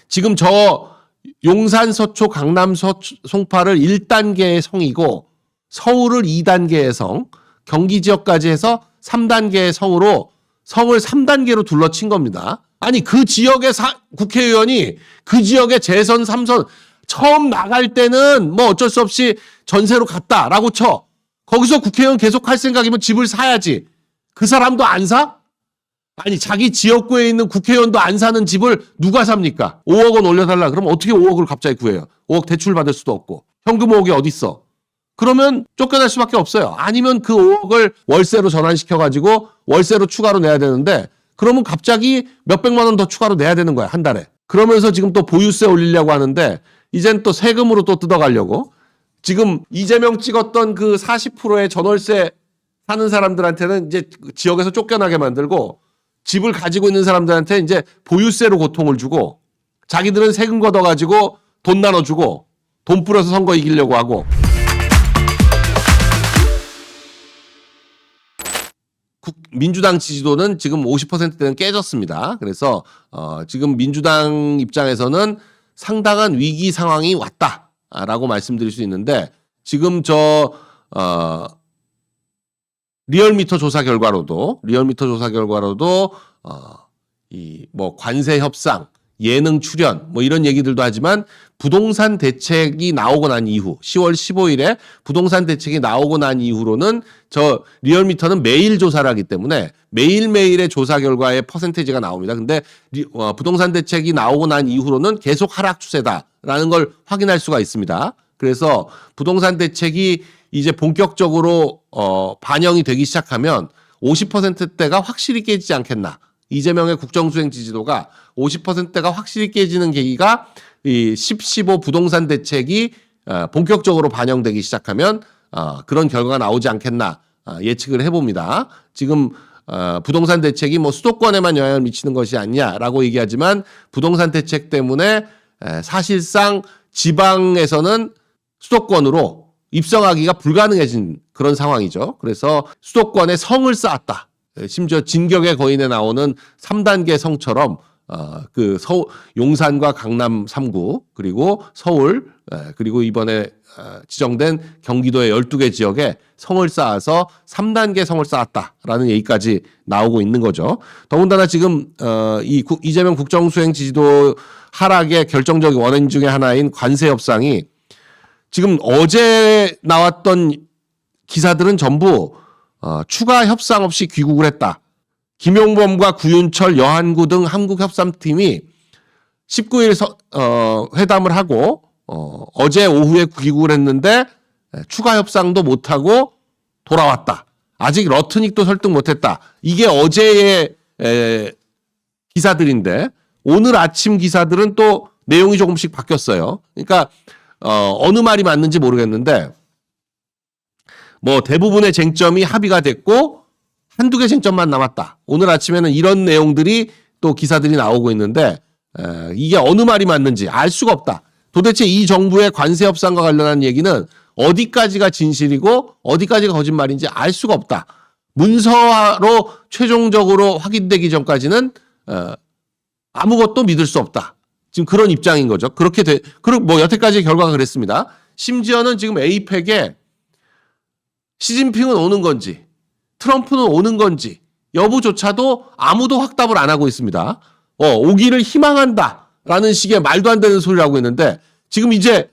지금 저 용산 서초 강남 송파를 1단계의 성이고 서울을 2단계의 성, 경기 지역까지 해서 3단계의 성으로 성을 3단계로 둘러친 겁니다. 아니 그 지역의 국회의원이 그 지역의 재선 3선 처음 나갈 때는 뭐 어쩔 수 없이 전세로 갔다라고 쳐. 거기서 국회의원 계속 할 생각이면 집을 사야지. 그 사람도 안 사? 아니 자기 지역구에 있는 국회의원도 안 사는 집을 누가 삽니까? 5억 원 올려달라. 그럼 어떻게 5억을 갑자기 구해요? 5억 대출 받을 수도 없고. 현금 5억이 어디 있어? 그러면 쫓겨날 수밖에 없어요. 아니면 그 5억을 월세로 전환시켜가지고 월세로 추가로 내야 되는데 그러면 갑자기 몇백만 원 더 추가로 내야 되는 거야. 한 달에. 그러면서 지금 또 보유세 올리려고 하는데 이젠 또 세금으로 또 뜯어가려고. 지금 이재명 찍었던 그 40%의 전월세 사는 사람들한테는 이제 지역에서 쫓겨나게 만들고 집을 가지고 있는 사람들한테 이제 보유세로 고통을 주고 자기들은 세금 걷어가지고 돈 나눠주고 돈 뿌려서 선거 이기려고 하고 민주당 지지도는 지금 50%대는 깨졌습니다. 그래서 지금 민주당 입장에서는 상당한 위기 상황이 왔다라고 말씀드릴 수 있는데 지금 리얼미터 조사 결과로도 이 뭐 관세 협상, 예능 출연 뭐 이런 얘기들도 하지만 부동산 대책이 나오고 난 이후 10월 15일에 부동산 대책이 나오고 난 이후로는 저 리얼미터는 매일 조사를 하기 때문에 매일매일의 조사 결과의 퍼센테이지가 나옵니다. 근데 부동산 대책이 나오고 난 이후로는 계속 하락 추세다라는 걸 확인할 수가 있습니다. 그래서 부동산 대책이 이제 본격적으로 반영이 되기 시작하면 50%대가 확실히 깨지지 않겠나. 이재명의 국정수행 지지도가 50%대가 확실히 깨지는 계기가 이 10.15 부동산 대책이 본격적으로 반영되기 시작하면 그런 결과가 나오지 않겠나 예측을 해봅니다. 지금 부동산 대책이 뭐 수도권에만 영향을 미치는 것이 아니냐라고 얘기하지만 부동산 대책 때문에 사실상 지방에서는 수도권으로 입성하기가 불가능해진 그런 상황이죠. 그래서 수도권에 성을 쌓았다. 심지어 진격의 거인에 나오는 3단계 성처럼 용산과 강남 3구 그리고 서울 그리고 이번에 지정된 경기도의 12개 지역에 성을 쌓아서 3단계 성을 쌓았다라는 얘기까지 나오고 있는 거죠. 더군다나 지금 이재명 국정수행 지지도 하락의 결정적인 원인 중에 하나인 관세 협상이 지금 어제 나왔던 기사들은 전부 추가 협상 없이 귀국을 했다. 김용범과 구윤철, 여한구 등 한국 협상팀이 19일 회담을 하고 어제 오후에 귀국을 했는데 추가 협상도 못하고 돌아왔다. 아직 러트닉도 설득 못했다. 이게 어제의 기사들인데 오늘 아침 기사들은 또 내용이 조금씩 바뀌었어요. 그러니까 어느 말이 맞는지 모르겠는데 뭐 대부분의 쟁점이 합의가 됐고 한두 개 쟁점만 남았다. 오늘 아침에는 이런 내용들이 또 기사들이 나오고 있는데 이게 어느 말이 맞는지 알 수가 없다. 도대체 이 정부의 관세 협상과 관련한 얘기는 어디까지가 진실이고 어디까지가 거짓말인지 알 수가 없다. 문서로 최종적으로 확인되기 전까지는 아무것도 믿을 수 없다. 지금 그런 입장인 거죠. 그리고 뭐 여태까지 결과가 그랬습니다. 심지어는 지금 에이펙에 시진핑은 오는 건지 트럼프는 오는 건지 여부조차도 아무도 확답을 안 하고 있습니다. 오기를 희망한다라는 식의 말도 안 되는 소리를 하고 있는데 지금 이제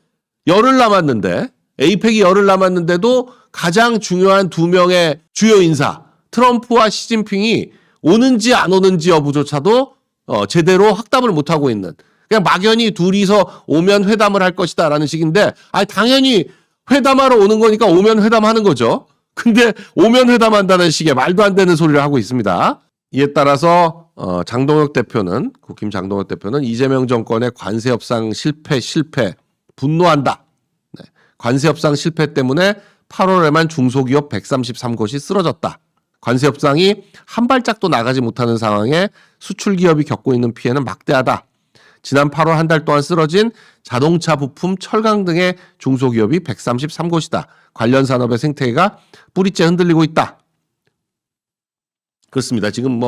열흘 남았는데 에이펙이 열흘 남았는데도 가장 중요한 두 명의 주요 인사 트럼프와 시진핑이 오는지 안 오는지 여부조차도 제대로 확답을 못 하고 있는 그냥 막연히 둘이서 오면 회담을 할 것이다라는 식인데 당연히 회담하러 오는 거니까 오면 회담하는 거죠. 근데 오면 회담한다는 식의 말도 안 되는 소리를 하고 있습니다. 이에 따라서 국힘 장동혁 대표는 이재명 정권의 관세 협상 실패 분노한다. 관세 협상 실패 때문에 8월에만 중소기업 133곳이 쓰러졌다. 관세 협상이 한 발짝도 나가지 못하는 상황에 수출 기업이 겪고 있는 피해는 막대하다. 지난 8월 한 달 동안 쓰러진 자동차 부품, 철강 등의 중소기업이 133곳이다. 관련 산업의 생태계가 뿌리째 흔들리고 있다. 그렇습니다. 지금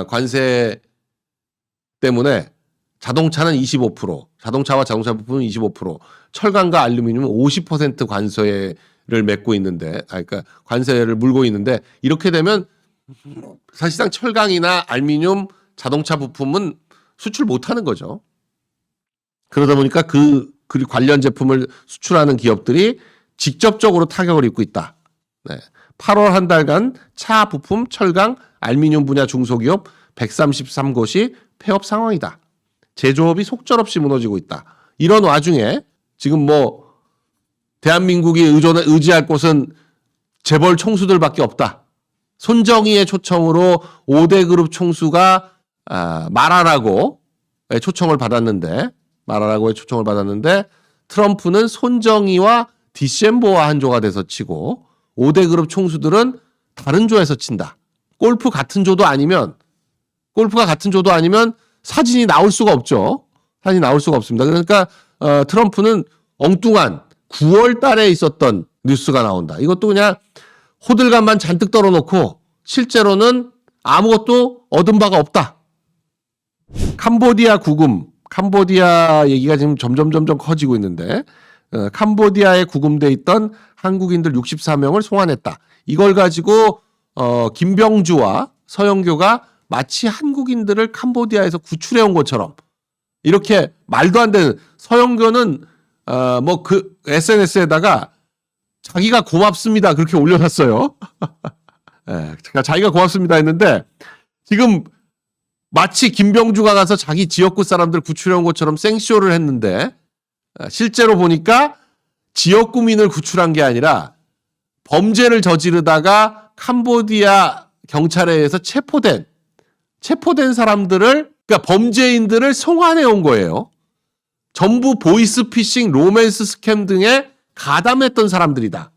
관세 때문에 자동차는 25%, 자동차와 자동차 부품은 25%, 철강과 알루미늄은 50% 관세를 맺고 있는데, 그러니까 관세를 물고 있는데, 이렇게 되면 사실상 철강이나 알루미늄, 자동차 부품은 수출 못하는 거죠. 그러다 보니까 그 관련 제품을 수출하는 기업들이 직접적으로 타격을 입고 있다. 네. 8월 한 달간 차 부품, 철강, 알루미늄 분야 중소기업 133곳이 폐업 상황이다. 제조업이 속절없이 무너지고 있다. 이런 와중에 지금 뭐 대한민국이 의지할 곳은 재벌 총수들밖에 없다. 손정희의 초청으로 5대 그룹 총수가 말하라고 초청을 받았는데 트럼프는 손정희와 디셈보와 한 조가 돼서 치고 5대 그룹 총수들은 다른 조에서 친다. 골프가 같은 조도 아니면 사진이 나올 수가 없죠. 사진이 나올 수가 없습니다. 그러니까 트럼프는 엉뚱한 9월 달에 있었던 뉴스가 나온다. 이것도 그냥 호들갑만 잔뜩 떨어놓고 실제로는 아무것도 얻은 바가 없다. 캄보디아 구금, 캄보디아 얘기가 지금 점점 커지고 있는데 캄보디아에 구금돼 있던 한국인들 64명을 송환했다. 이걸 가지고 김병주와 서영교가 마치 한국인들을 캄보디아에서 구출해 온 것처럼 이렇게 말도 안 되는 서영교는 뭐 그 SNS에다가 자기가 고맙습니다 그렇게 올려놨어요. 네, 자기가 고맙습니다 했는데 지금 마치 김병주가 가서 자기 지역구 사람들 구출해 온 것처럼 생쇼를 했는데 실제로 보니까 지역구민을 구출한 게 아니라 범죄를 저지르다가 캄보디아 경찰에 의해서 체포된 사람들을, 그러니까 범죄인들을 송환해 온 거예요. 전부 보이스피싱, 로맨스 스캠 등에 가담했던 사람들이다.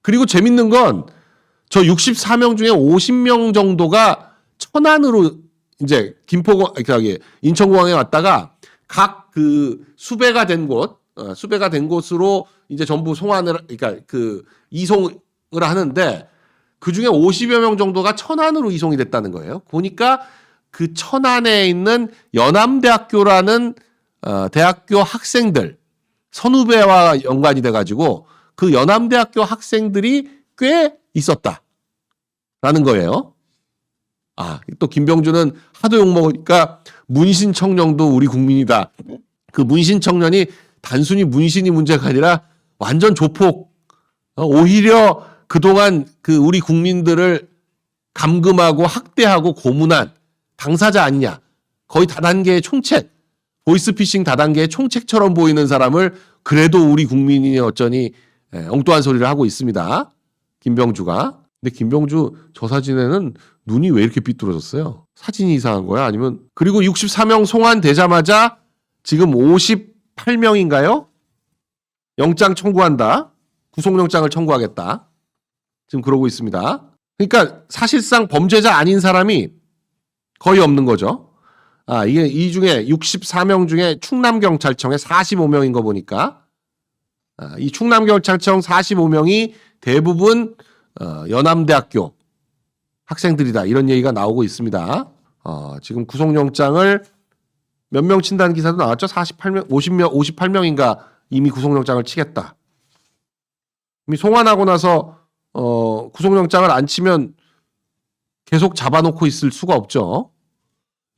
그리고 재밌는 건 저 64명 중에 50명 정도가 천안으로 이제 인천공항에 왔다가 각 그 수배가 된 곳으로 이제 전부 그러니까 그 이송을 하는데 그 중에 50여 명 정도가 천안으로 이송이 됐다는 거예요. 보니까 그 천안에 있는 연암대학교라는 대학교 학생들 선후배와 연관이 돼가지고 그 연암대학교 학생들이 꽤 있었다라는 거예요. 또 김병주는 하도 욕먹으니까 문신청년도 우리 국민이다. 그 문신청년이 단순히 문신이 문제가 아니라 완전 조폭. 오히려 그동안 그 우리 국민들을 감금하고 학대하고 고문한 당사자 아니냐. 거의 다단계의 총책. 보이스피싱 다단계의 총책처럼 보이는 사람을 그래도 우리 국민이 어쩌니 엉뚱한 소리를 하고 있습니다. 김병주가. 근데 김병주 저 사진에는 눈이 왜 이렇게 삐뚤어졌어요? 사진이 이상한 거야? 아니면 그리고 64명 송환되자마자 지금 58명인가요? 영장 청구한다. 구속영장을 청구하겠다. 지금 그러고 있습니다. 그러니까 사실상 범죄자 아닌 사람이 거의 없는 거죠. 이게 이 중에 64명 중에 충남경찰청에 45명인 거 보니까 이 충남경찰청 45명이 대부분 연암대학교 학생들이다. 이런 얘기가 나오고 있습니다. 지금 구속영장을 몇 명 친다는 기사도 나왔죠. 48명, 58명인가 이미 구속영장을 치겠다. 이미 송환하고 나서 구속영장을 안 치면 계속 잡아놓고 있을 수가 없죠.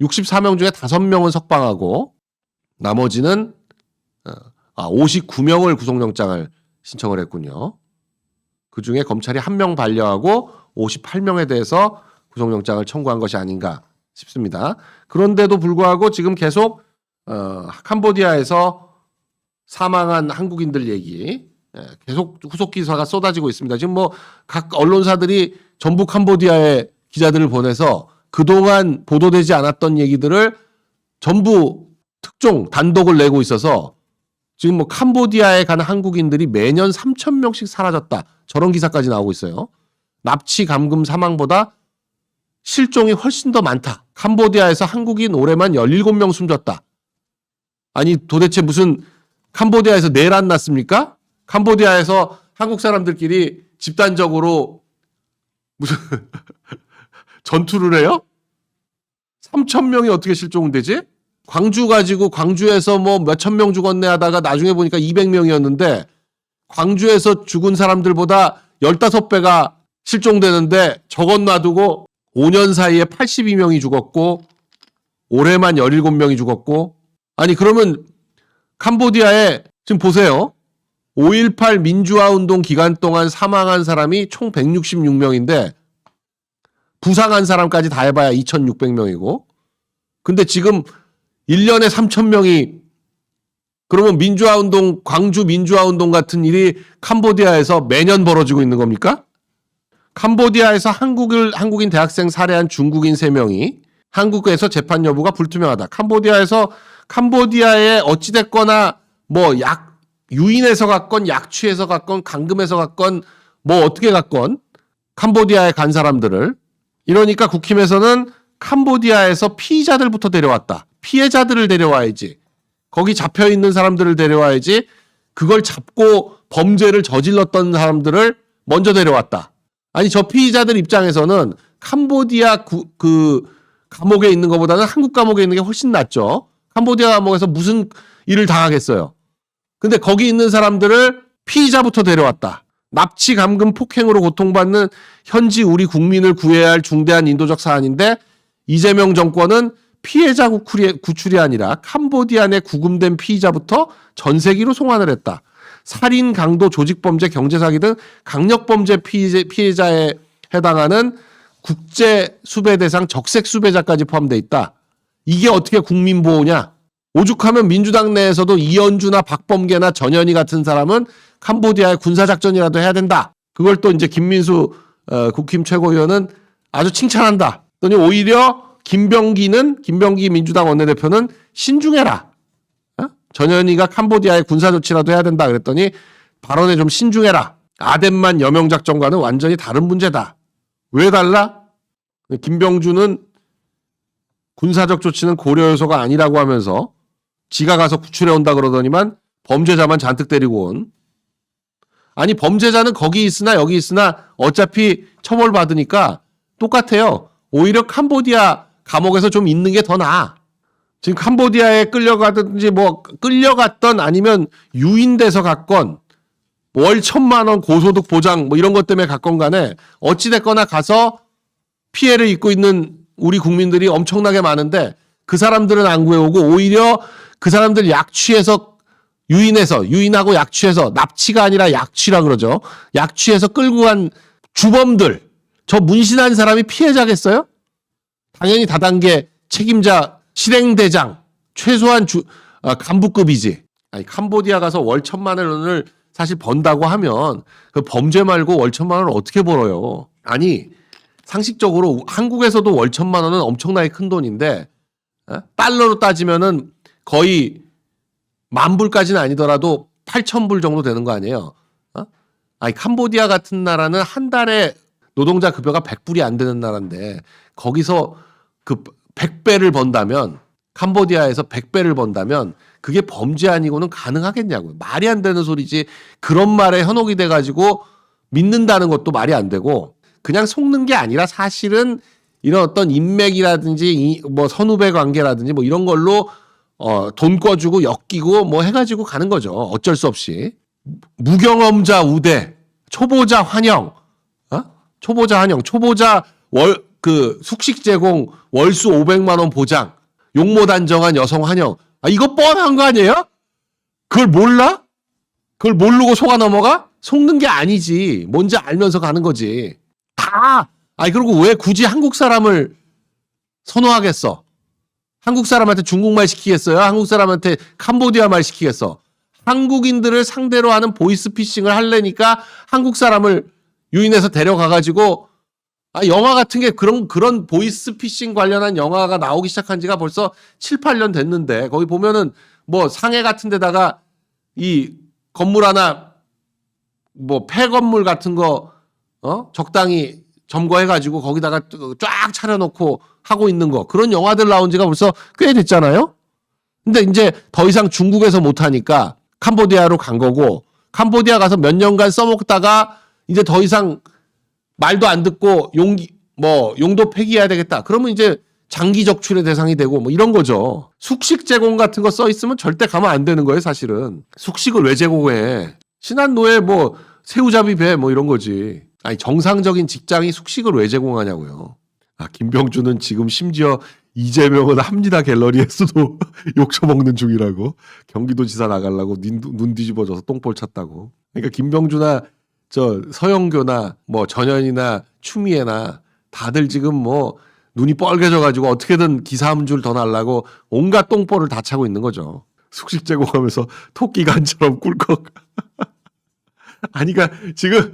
64명 중에 5명은 석방하고 나머지는 59명을 구속영장을 신청을 했군요. 그중에 검찰이 1명 반려하고 58명에 대해서 구속영장을 청구한 것이 아닌가 싶습니다. 그런데도 불구하고 지금 계속 캄보디아에서 사망한 한국인들 얘기 계속 후속 기사가 쏟아지고 있습니다. 지금 뭐 각 언론사들이 전부 캄보디아에 기자들을 보내서 그동안 보도되지 않았던 얘기들을 전부 특종 단독을 내고 있어서 지금 뭐 캄보디아에 가는 한국인들이 매년 3,000명씩 사라졌다. 저런 기사까지 나오고 있어요. 납치, 감금, 사망보다 실종이 훨씬 더 많다. 캄보디아에서 한국인 올해만 17명 숨졌다. 아니 도대체 무슨 캄보디아에서 내란 났습니까? 캄보디아에서 한국 사람들끼리 집단적으로 무슨 전투를 해요? 3,000명이 어떻게 실종되지? 광주 가지고 광주에서 뭐 몇천 명 죽었네 하다가 나중에 보니까 200명이었는데 광주에서 죽은 사람들보다 15배가 실종되는데 저것 놔두고 5년 사이에 82명이 죽었고 올해만 17명이 죽었고 아니 그러면 캄보디아에 지금 보세요. 5.18 민주화 운동 기간 동안 사망한 사람이 총 166명인데 부상한 사람까지 다 해봐야 2,600명이고 근데 지금 1년에 3,000명이 그러면 민주화 운동, 광주 민주화 운동 같은 일이 캄보디아에서 매년 벌어지고 있는 겁니까? 캄보디아에서 한국인 대학생 살해한 중국인 3명이 한국에서 재판 여부가 불투명하다. 캄보디아에 어찌됐거나 뭐 유인해서 갔건 약취해서 갔건 감금해서 갔건 뭐 어떻게 갔건 캄보디아에 간 사람들을 이러니까 국힘에서는 캄보디아에서 피의자들부터 데려왔다. 피해자들을 데려와야지. 거기 잡혀있는 사람들을 데려와야지. 그걸 잡고 범죄를 저질렀던 사람들을 먼저 데려왔다. 아니 저 피의자들 입장에서는 캄보디아 감옥에 있는 것보다는 한국 감옥에 있는 게 훨씬 낫죠. 캄보디아 감옥에서 무슨 일을 당하겠어요. 근데 거기 있는 사람들을 피의자부터 데려왔다. 납치, 감금, 폭행으로 고통받는 현지 우리 국민을 구해야 할 중대한 인도적 사안인데 이재명 정권은 피해자 구출이 아니라 캄보디아 내 구금된 피의자부터 전세기로 송환을 했다. 살인, 강도, 조직범죄, 경제사기 등 강력범죄 피해자에 해당하는 국제수배대상 적색수배자까지 포함되어 있다. 이게 어떻게 국민보호냐? 오죽하면 민주당 내에서도 이현주나 박범계나 전현희 같은 사람은 캄보디아의 군사작전이라도 해야 된다. 그걸 또 이제 김민수 국힘 최고위원은 아주 칭찬한다. 그랬더니 오히려 김병기 민주당 원내대표는 신중해라. 전현희가 캄보디아의 군사조치라도 해야 된다 그랬더니 발언에 좀 신중해라. 아덴만 여명작전과는 완전히 다른 문제다. 왜 달라? 김병주는 군사적 조치는 고려 요소가 아니라고 하면서 지가 가서 구출해 온다 그러더니만 범죄자만 잔뜩 데리고 온. 아니 범죄자는 거기 있으나 여기 있으나 어차피 처벌받으니까 똑같아요. 오히려 캄보디아 감옥에서 좀 있는 게 더 나아. 지금 캄보디아에 끌려가든지 뭐 끌려갔던 아니면 유인돼서 갔건 월 1,000만 원 고소득 보장 뭐 이런 것 때문에 갔건 간에 어찌됐거나 가서 피해를 입고 있는 우리 국민들이 엄청나게 많은데 그 사람들은 안 구해오고 오히려 그 사람들 약취해서 유인하고 약취해서 납치가 아니라 약취라 그러죠. 약취해서 끌고 간 주범들 저 문신한 사람이 피해자겠어요? 당연히 다단계 책임자 실행대장 최소한 간부급이지. 아니 캄보디아 가서 월 1,000만 원을 사실 번다고 하면 그 범죄 말고 월 1,000만 원을 어떻게 벌어요? 아니 상식적으로 한국에서도 월 1,000만 원은 엄청나게 큰 돈인데 달러로 따지면은 거의 10,000불까지는 아니더라도 8,000불 정도 되는 거 아니에요? 아니 캄보디아 같은 나라는 한 달에 노동자 급여가 100불이 안 되는 나라인데 거기서 그 100배를 번다면 캄보디아에서 100배를 번다면 그게 범죄 아니고는 가능하겠냐고요. 말이 안 되는 소리지. 그런 말에 현혹이 돼가지고 믿는다는 것도 말이 안 되고 그냥 속는 게 아니라 사실은 이런 어떤 인맥이라든지 뭐 선후배 관계라든지 뭐 이런 걸로 돈 꿔주고 엮이고 뭐 해가지고 가는 거죠. 어쩔 수 없이. 무경험자 우대, 초보자 환영, 초보자 숙식 제공, 월수 500만 원 보장, 용모 단정한 여성 환영. 이거 뻔한 거 아니에요? 그걸 몰라? 그걸 모르고 속아 넘어가? 속는 게 아니지. 뭔지 알면서 가는 거지. 그리고 왜 굳이 한국 사람을 선호하겠어? 한국 사람한테 중국말 시키겠어요? 한국 사람한테 캄보디아 말 시키겠어? 한국인들을 상대로 하는 보이스피싱을 하려니까 한국 사람을 유인해서 데려가가지고 영화 같은 게 그런 보이스피싱 관련한 영화가 나오기 시작한 지가 벌써 7, 8년 됐는데 거기 보면은 뭐 상해 같은 데다가 이 건물 하나 뭐 폐건물 같은 거 적당히 점거해가지고 거기다가 쫙 차려놓고 하고 있는 거 그런 영화들 나온 지가 벌써 꽤 됐잖아요. 근데 이제 더 이상 중국에서 못하니까 캄보디아로 간 거고 캄보디아 가서 몇 년간 써먹다가 이제 더 이상 말도 안 듣고 용도 폐기해야 되겠다. 그러면 이제 장기 적출의 대상이 되고 뭐 이런 거죠. 숙식 제공 같은 거 써 있으면 절대 가면 안 되는 거예요, 사실은. 숙식을 왜 제공해? 신한노예 뭐 새우잡이 배 뭐 이런 거지. 아니 정상적인 직장이 숙식을 왜 제공하냐고요. 아, 김병준은 지금 심지어 이재명은 합니다 갤러리에서도 욕 처먹는 중이라고. 경기도지사 나가려고 눈 뒤집어져서 똥볼 찼다고. 그러니까 김병준아 저 서영교나 뭐 전현이나 추미애나 다들 지금 뭐 눈이 뻘개져가지고 어떻게든 기사 한 줄 더 날라고 온갖 똥볼을 다 차고 있는 거죠. 숙식 제공하면서 토끼 간처럼 꿀꺽. 아니 그러니까 지금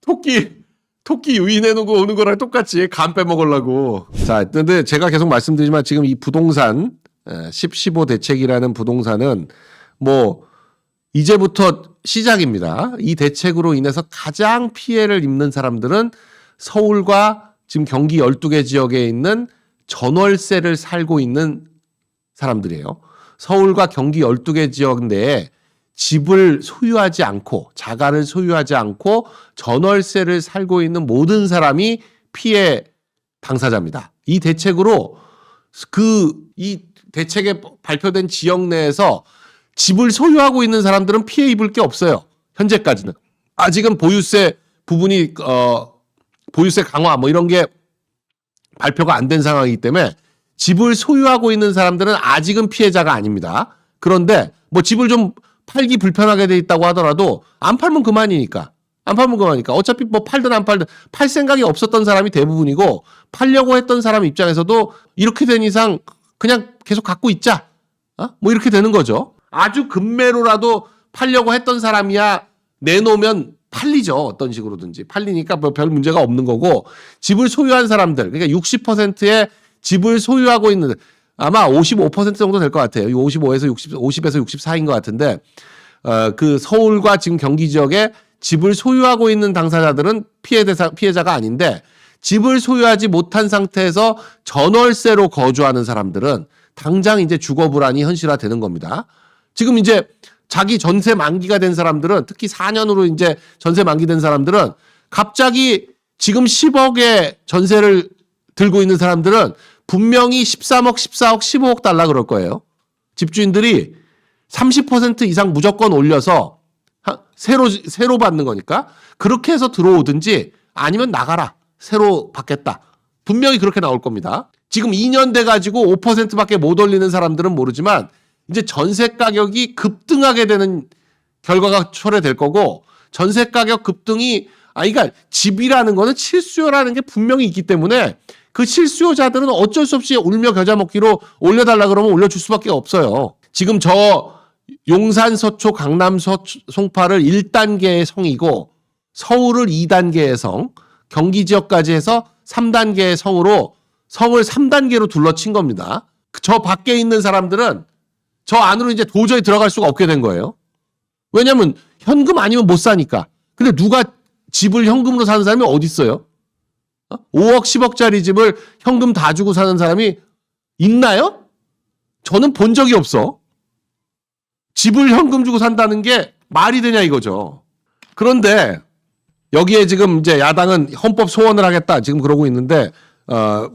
토끼 유인해놓고 오는 거랑 똑같이 간 빼먹으려고. 자, 근데 제가 계속 말씀드리지만 지금 이 부동산 10-15 대책이라는 부동산은 뭐 이제부터 시작입니다. 이 대책으로 인해서 가장 피해를 입는 사람들은 서울과 지금 경기 12개 지역에 있는 전월세를 살고 있는 사람들이에요. 서울과 경기 12개 지역 내에 집을 소유하지 않고 자가를 소유하지 않고 전월세를 살고 있는 모든 사람이 피해 당사자입니다. 이 대책으로 이 대책에 발표된 지역 내에서 집을 소유하고 있는 사람들은 피해 입을 게 없어요. 현재까지는. 아직은 보유세 부분이 보유세 강화 뭐 이런 게 발표가 안 된 상황이기 때문에 집을 소유하고 있는 사람들은 아직은 피해자가 아닙니다. 그런데 뭐 집을 좀 팔기 불편하게 돼 있다고 하더라도 안 팔면 그만이니까. 안 팔면 그만이니까. 어차피 뭐 팔든 안 팔든 팔 생각이 없었던 사람이 대부분이고 팔려고 했던 사람 입장에서도 이렇게 된 이상 그냥 계속 갖고 있자. 뭐 이렇게 되는 거죠. 아주 급매로라도 팔려고 했던 사람이야 내놓으면 팔리죠. 어떤 식으로든지. 팔리니까 뭐 별 문제가 없는 거고 집을 소유한 사람들 그러니까 60%의 집을 소유하고 있는 아마 55% 정도 될 것 같아요. 55에서 50에서 64인 것 같은데 그 서울과 지금 경기 지역에 집을 소유하고 있는 당사자들은 피해자가 아닌데 집을 소유하지 못한 상태에서 전월세로 거주하는 사람들은 당장 이제 주거 불안이 현실화되는 겁니다. 지금 이제 자기 전세 만기가 된 사람들은 특히 4년으로 이제 전세 만기된 사람들은 갑자기 지금 10억의 전세를 들고 있는 사람들은 분명히 13억, 14억, 15억 달라 그럴 거예요. 집주인들이 30% 이상 무조건 올려서 새로 받는 거니까 그렇게 해서 들어오든지 아니면 나가라. 새로 받겠다. 분명히 그렇게 나올 겁니다. 지금 2년 돼가지고 5%밖에 못 올리는 사람들은 모르지만 이제 전세 가격이 급등하게 되는 결과가 초래될 거고 전세 가격 급등이 그러니까 집이라는 거는 실수요라는 게 분명히 있기 때문에 그 실수요자들은 어쩔 수 없이 울며 겨자 먹기로 올려달라 그러면 올려줄 수밖에 없어요. 지금 저 용산 서초, 강남 송파를 1단계의 성이고 서울을 2단계의 성, 경기 지역까지 해서 3단계의 성으로 성을 3단계로 둘러친 겁니다. 저 밖에 있는 사람들은 저 안으로 이제 도저히 들어갈 수가 없게 된 거예요. 왜냐면 현금 아니면 못 사니까. 근데 누가 집을 현금으로 사는 사람이 어디 있어요? 5억, 10억짜리 집을 현금 다 주고 사는 사람이 있나요? 저는 본 적이 없어. 집을 현금 주고 산다는 게 말이 되냐 이거죠. 그런데 여기에 지금 이제 야당은 헌법 소원을 하겠다 지금 그러고 있는데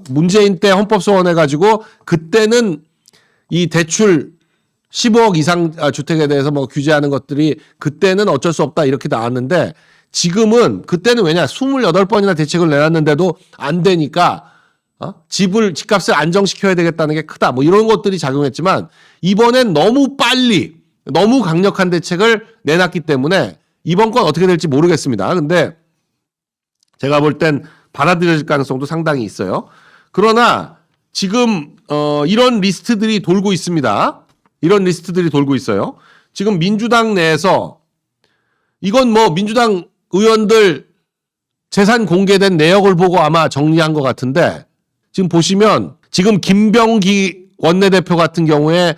문재인 때 헌법 소원해가지고 그때는 이 대출 15억 이상 주택에 대해서 뭐 규제하는 것들이 그때는 어쩔 수 없다 이렇게 나왔는데 지금은 그때는 왜냐 28번이나 대책을 내놨는데도 안 되니까 집값을 안정시켜야 되겠다는 게 크다 뭐 이런 것들이 작용했지만 이번엔 너무 빨리 너무 강력한 대책을 내놨기 때문에 이번 건 어떻게 될지 모르겠습니다. 근데 제가 볼 땐 받아들여질 가능성도 상당히 있어요. 그러나 지금 이런 리스트들이 돌고 있습니다. 이런 리스트들이 돌고 있어요. 지금 민주당 내에서 이건 뭐 민주당 의원들 재산 공개된 내역을 보고 아마 정리한 것 같은데 지금 보시면 지금 김병기 원내대표 같은 경우에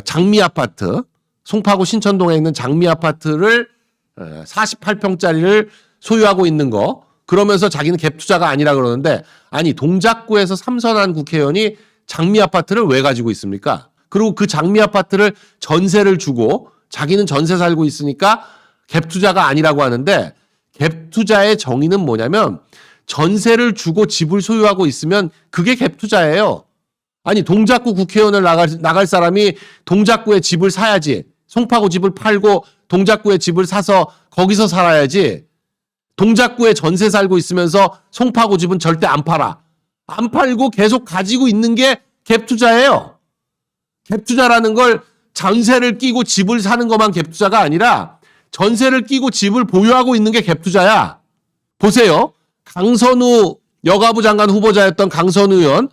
장미 아파트 송파구 신천동에 있는 장미 아파트를 48평짜리를 소유하고 있는 거 그러면서 자기는 갭 투자가 아니라 그러는데 아니 동작구에서 삼선한 국회의원이 장미 아파트를 왜 가지고 있습니까? 그리고 그 장미 아파트를 전세를 주고 자기는 전세 살고 있으니까 갭 투자가 아니라고 하는데 갭 투자의 정의는 뭐냐면 전세를 주고 집을 소유하고 있으면 그게 갭 투자예요. 아니 동작구 국회의원을 나갈 사람이 동작구에 집을 사야지. 송파구 집을 팔고 동작구에 집을 사서 거기서 살아야지. 동작구에 전세 살고 있으면서 송파구 집은 절대 안 팔아. 안 팔고 계속 가지고 있는 게 갭 투자예요. 갭 투자라는 걸 전세를 끼고 집을 사는 것만 갭 투자가 아니라 전세를 끼고 집을 보유하고 있는 게 갭 투자야. 보세요. 강선우 여가부 장관 후보자였던 강선우 의원.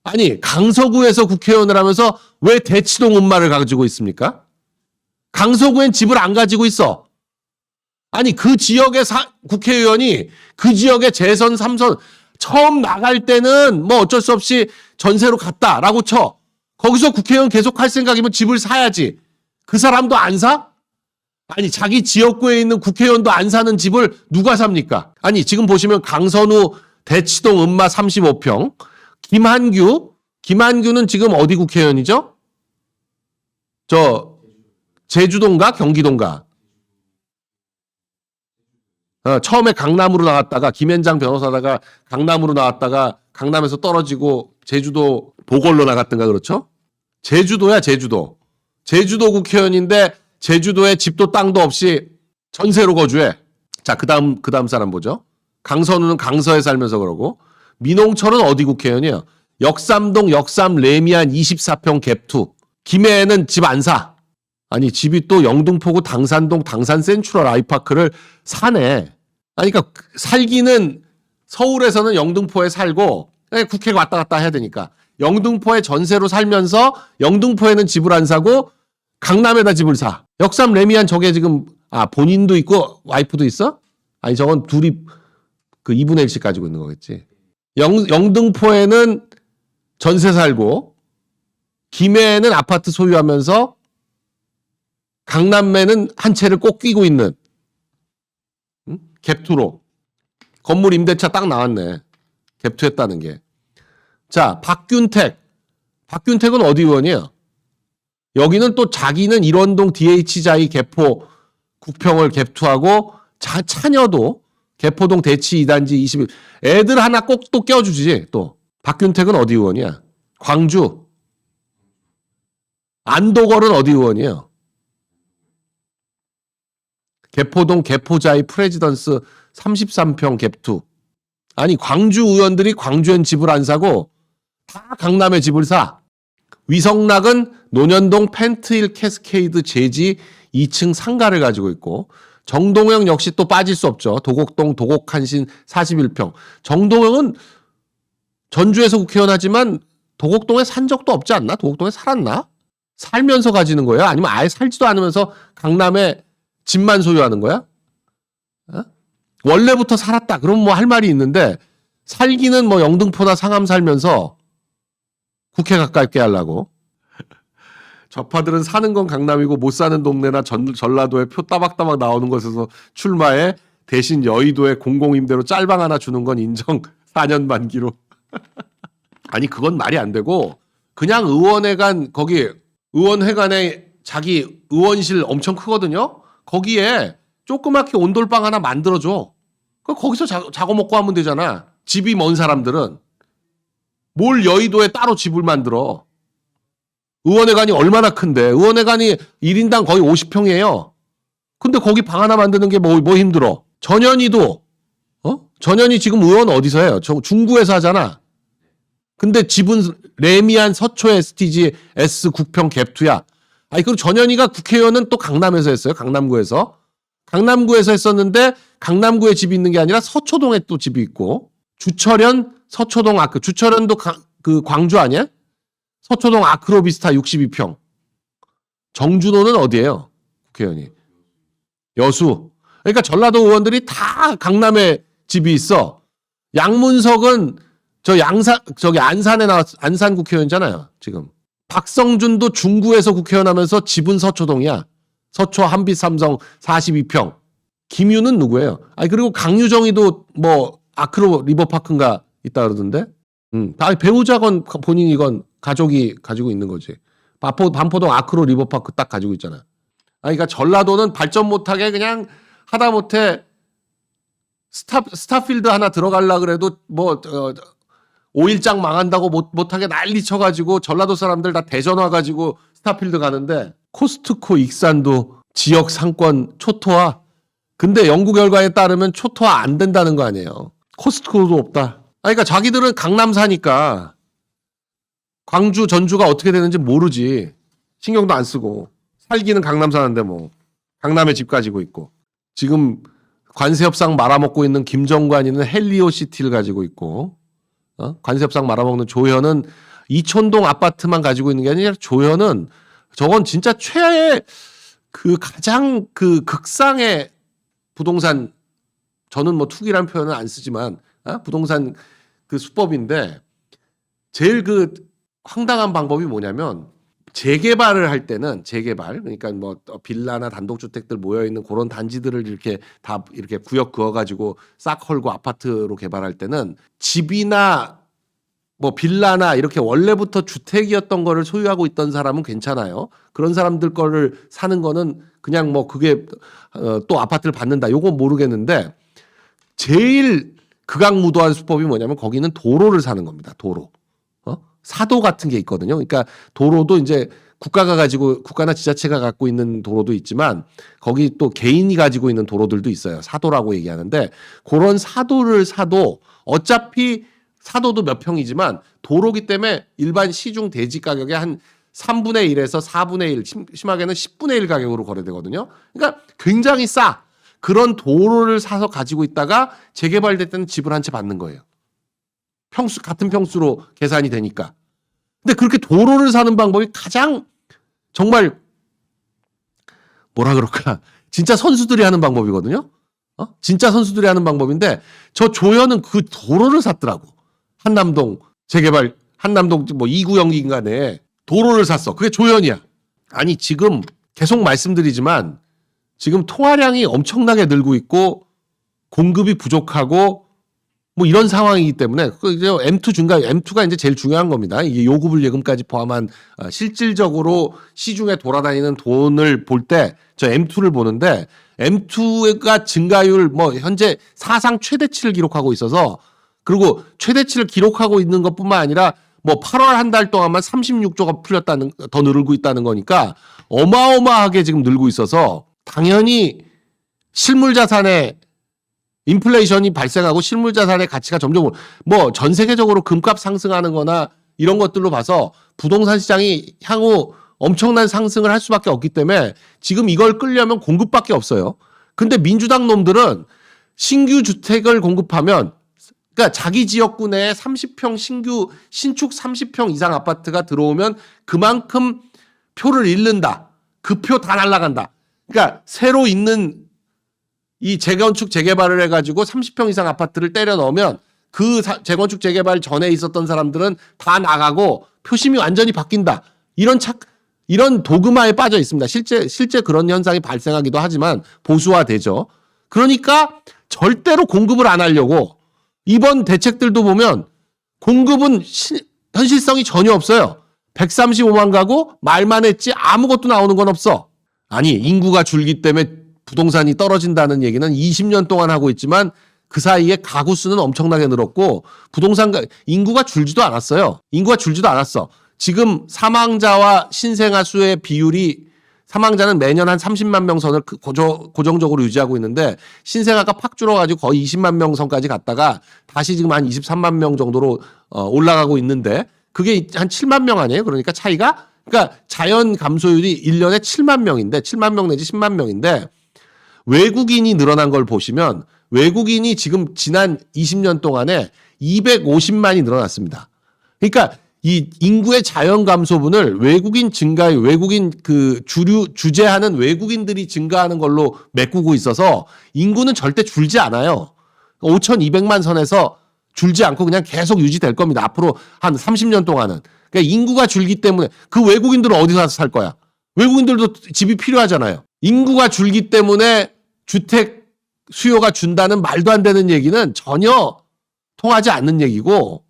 아니 강서구에서 국회의원을 하면서 왜 대치동 음마를 가지고 있습니까? 강서구엔 집을 안 가지고 있어. 아니 그 지역의 국회의원이 그 지역의 재선 3선 처음 나갈 때는 뭐 어쩔 수 없이 전세로 갔다라고 쳐. 거기서 국회의원 계속 할 생각이면 집을 사야지. 그 사람도 안 사? 아니 자기 지역구에 있는 국회의원도 안 사는 집을 누가 삽니까? 아니 지금 보시면 강선우 대치동 음마 35평, 김한규는 지금 어디 국회의원이죠? 저 제주도인가 경기도인가? 처음에 강남으로 나왔다가 김현장 변호사다가 강남으로 나왔다가 강남에서 떨어지고 제주도 보궐로 나갔던가 그렇죠? 제주도야 제주도. 제주도 국회의원인데 제주도에 집도 땅도 없이 전세로 거주해. 자, 그다음 사람 보죠. 강선우는 강서에 살면서 그러고 민홍철은 어디 국회의원이에요? 역삼동 역삼 레미안 24평 갭투. 김해에는 집 안 사. 아니 집이 또 영등포구 당산동 당산 센츄럴 아이파크를 사네. 아니 그러니까 살기는 서울에서는 영등포에 살고 국회가 왔다 갔다 해야 되니까 영등포에 전세로 살면서 영등포에는 집을 안 사고 강남에다 집을 사. 역삼 레미안 저게 지금 본인도 있고 와이프도 있어? 아니 저건 둘이 그 2분의 1씩 가지고 있는 거겠지. 영등포에는 전세 살고 김해에는 아파트 소유하면서 강남에는 한 채를 꼭 끼고 있는 갭투로. 건물 임대차 딱 나왔네. 갭투했다는 게. 자, 박균택은 어디 의원이에요? 여기는 또 자기는 일원동 DH자이 개포 국평을 갭투하고 차녀도 개포동 대치 2단지 21. 애들 하나 꼭 또 껴주지 또. 박균택은 어디 의원이야? 광주. 안도걸은 어디 의원이에요? 개포동 개포자이 프레지던스 33평 갭투. 아니 광주 의원들이 광주엔 집을 안 사고 다 강남에 집을 사. 위성락은 논현동 펜트힐 캐스케이드 제지 2층 상가를 가지고 있고 정동영 역시 또 빠질 수 없죠. 도곡동 도곡한신 41평. 정동영은 전주에서 국회의원 하지만 도곡동에 산 적도 없지 않나? 도곡동에 살았나? 살면서 가지는 거예요? 아니면 아예 살지도 않으면서 강남에 집만 소유하는 거야? 원래부터 살았다. 그럼 뭐 할 말이 있는데 살기는 뭐 영등포나 상암 살면서 국회 가깝게 하려고. 좌파들은 사는 건 강남이고 못 사는 동네나 전라도에 표 따박따박 나오는 곳에서 출마해 대신 여의도에 공공임대로 짤방 하나 주는 건 인정 4년 만기로. 아니 그건 말이 안 되고 그냥 의원회관 거기 의원회관에 자기 의원실 엄청 크거든요. 거기에 조그맣게 온돌방 하나 만들어줘. 거기서 자고 먹고 하면 되잖아. 집이 먼 사람들은. 뭘 여의도에 따로 집을 만들어. 의원회관이 얼마나 큰데. 의원회관이 1인당 거의 50평이에요. 근데 거기 방 하나 만드는 게 뭐 힘들어. 전현희도 전현희 지금 의원 어디서 해요? 중구에서 하잖아. 근데 집은 레미안 서초 STG S 국평 갭투야. 아니 그리고 전현희가 국회의원은 또 강남에서 했어요. 강남구에서. 강남구에서 했었는데 강남구에 집이 있는 게 아니라 서초동에 또 집이 있고 주철현 서초동 아크. 주철현도 그 광주 아니야? 서초동 아크로비스타 62평. 정준호는 어디예요? 국회의원이. 여수. 그러니까 전라도 의원들이 다 강남에 집이 있어. 양문석은 저기 안산에 안산 국회의원이잖아요. 지금. 박성준도 중구에서 국회의원 하면서 집은 서초동이야. 서초 한빛 삼성 42평. 김유는 누구예요? 아니 그리고 강유정이도 뭐 아크로 리버파크인가 있다 그러던데. 배우자건 본인이건 가족이 가지고 있는 거지. 반포동 아크로 리버파크 딱 가지고 있잖아. 아니 그러니까 전라도는 발전 못하게 그냥 하다못해 스타필드 하나 들어갈라 그래도 뭐 5일장 망한다고 못하게 난리 쳐가지고 전라도 사람들 다 대전 와가지고 스타필드 가는데 코스트코 익산도 지역 상권 초토화. 근데 연구 결과에 따르면 초토화 안 된다는 거 아니에요. 코스트코도 없다. 그러니까 자기들은 강남 사니까 광주, 전주가 어떻게 되는지 모르지. 신경도 안 쓰고. 살기는 강남 사는데 뭐. 강남에 집 가지고 있고. 지금 관세협상 말아먹고 있는 김정관이는 헬리오시티를 가지고 있고. 관세협상 말아먹는 조현은 이촌동 아파트만 가지고 있는 게 아니라 조현은 저건 진짜 최애 그 가장 그 극상의 부동산, 저는 뭐 투기란 표현은 안 쓰지만 부동산 그 수법인데 제일 그 황당한 방법이 뭐냐면 재개발을 할 때는 재개발, 그러니까 뭐 빌라나 단독주택들 모여 있는 그런 단지들을 이렇게 다 이렇게 구역 그어 가지고 싹 헐고 아파트로 개발할 때는 집이나 뭐 빌라나 이렇게 원래부터 주택이었던 거를 소유하고 있던 사람은 괜찮아요. 그런 사람들 거를 사는 거는 그냥 뭐 그게 또 아파트를 받는다. 요건 모르겠는데 제일 극악무도한 수법이 뭐냐면 거기는 도로를 사는 겁니다. 도로. 사도 같은 게 있거든요. 그러니까 도로도 이제 국가가 가지고 국가나 지자체가 갖고 있는 도로도 있지만 거기 또 개인이 가지고 있는 도로들도 있어요. 사도라고 얘기하는데 그런 사도를 사도 어차피 사도도 몇 평이지만 도로기 때문에 일반 시중 대지 가격의 한 3분의 1에서 4분의 1, 심하게는 10분의 1 가격으로 거래되거든요. 그러니까 굉장히 싸. 그런 도로를 사서 가지고 있다가 재개발될 때는 집을 한 채 받는 거예요. 같은 평수로 계산이 되니까. 근데 그렇게 도로를 사는 방법이 가장 정말 뭐라 그럴까? 진짜 선수들이 하는 방법이거든요. 진짜 선수들이 하는 방법인데 저 조현은 그 도로를 샀더라고. 한남동 재개발, 한남동 뭐 2구역인간에 도로를 샀어. 그게 조현이야. 아니 지금 계속 말씀드리지만 지금 통화량이 엄청나게 늘고 있고 공급이 부족하고 뭐 이런 상황이기 때문에 이제 M2가 이제 제일 중요한 겁니다. 이게 요구불 예금까지 포함한 실질적으로 시중에 돌아다니는 돈을 볼 때 저 M2를 보는데 M2가 증가율 뭐 현재 사상 최대치를 기록하고 있어서 그리고 최대치를 기록하고 있는 것뿐만 아니라 뭐 8월 한 달 동안만 36조가 풀렸다는 더 늘고 있다는 거니까 어마어마하게 지금 늘고 있어서 당연히 실물 자산의 인플레이션이 발생하고 실물 자산의 가치가 점점 뭐 전 세계적으로 금값 상승하는 거나 이런 것들로 봐서 부동산 시장이 향후 엄청난 상승을 할 수밖에 없기 때문에 지금 이걸 끌려면 공급밖에 없어요. 근데 민주당 놈들은 신규 주택을 공급하면 그러니까 자기 지역구 내에 30평 신축 30평 이상 아파트가 들어오면 그만큼 표를 잃는다. 그 표 다 날아간다. 그러니까 새로 있는 이 재건축 재개발을 해가지고 30평 이상 아파트를 때려 넣으면 그 재건축 재개발 전에 있었던 사람들은 다 나가고 표심이 완전히 바뀐다. 이런 도그마에 빠져 있습니다. 실제 그런 현상이 발생하기도 하지만 보수화되죠. 그러니까 절대로 공급을 안 하려고 이번 대책들도 보면 공급은 현실성이 전혀 없어요. 135만 가구 말만 했지 아무것도 나오는 건 없어. 아니 인구가 줄기 때문에 부동산이 떨어진다는 얘기는 20년 동안 하고 있지만 그 사이에 가구 수는 엄청나게 늘었고 인구가 줄지도 않았어요. 인구가 줄지도 않았어. 지금 사망자와 신생아 수의 비율이 사망자는 매년 한 30만 명 선을 고정적으로 유지하고 있는데 신생아가 팍 줄어가지고 거의 20만 명 선까지 갔다가 다시 지금 한 23만 명 정도로 올라가고 있는데 그게 한 7만 명 아니에요? 그러니까 차이가 그러니까 자연 감소율이 1년에 7만 명인데 7만 명 내지 10만 명인데 외국인이 늘어난 걸 보시면 외국인이 지금 지난 20년 동안에 250만이 늘어났습니다. 그러니까 이 인구의 자연 감소분을 외국인 그 주재하는 외국인들이 증가하는 걸로 메꾸고 있어서 인구는 절대 줄지 않아요. 5,200만 선에서 줄지 않고 그냥 계속 유지될 겁니다. 앞으로 한 30년 동안은. 그러니까 인구가 줄기 때문에 그 외국인들은 어디서 살 거야? 외국인들도 집이 필요하잖아요. 인구가 줄기 때문에 주택 수요가 준다는 말도 안 되는 얘기는 전혀 통하지 않는 얘기고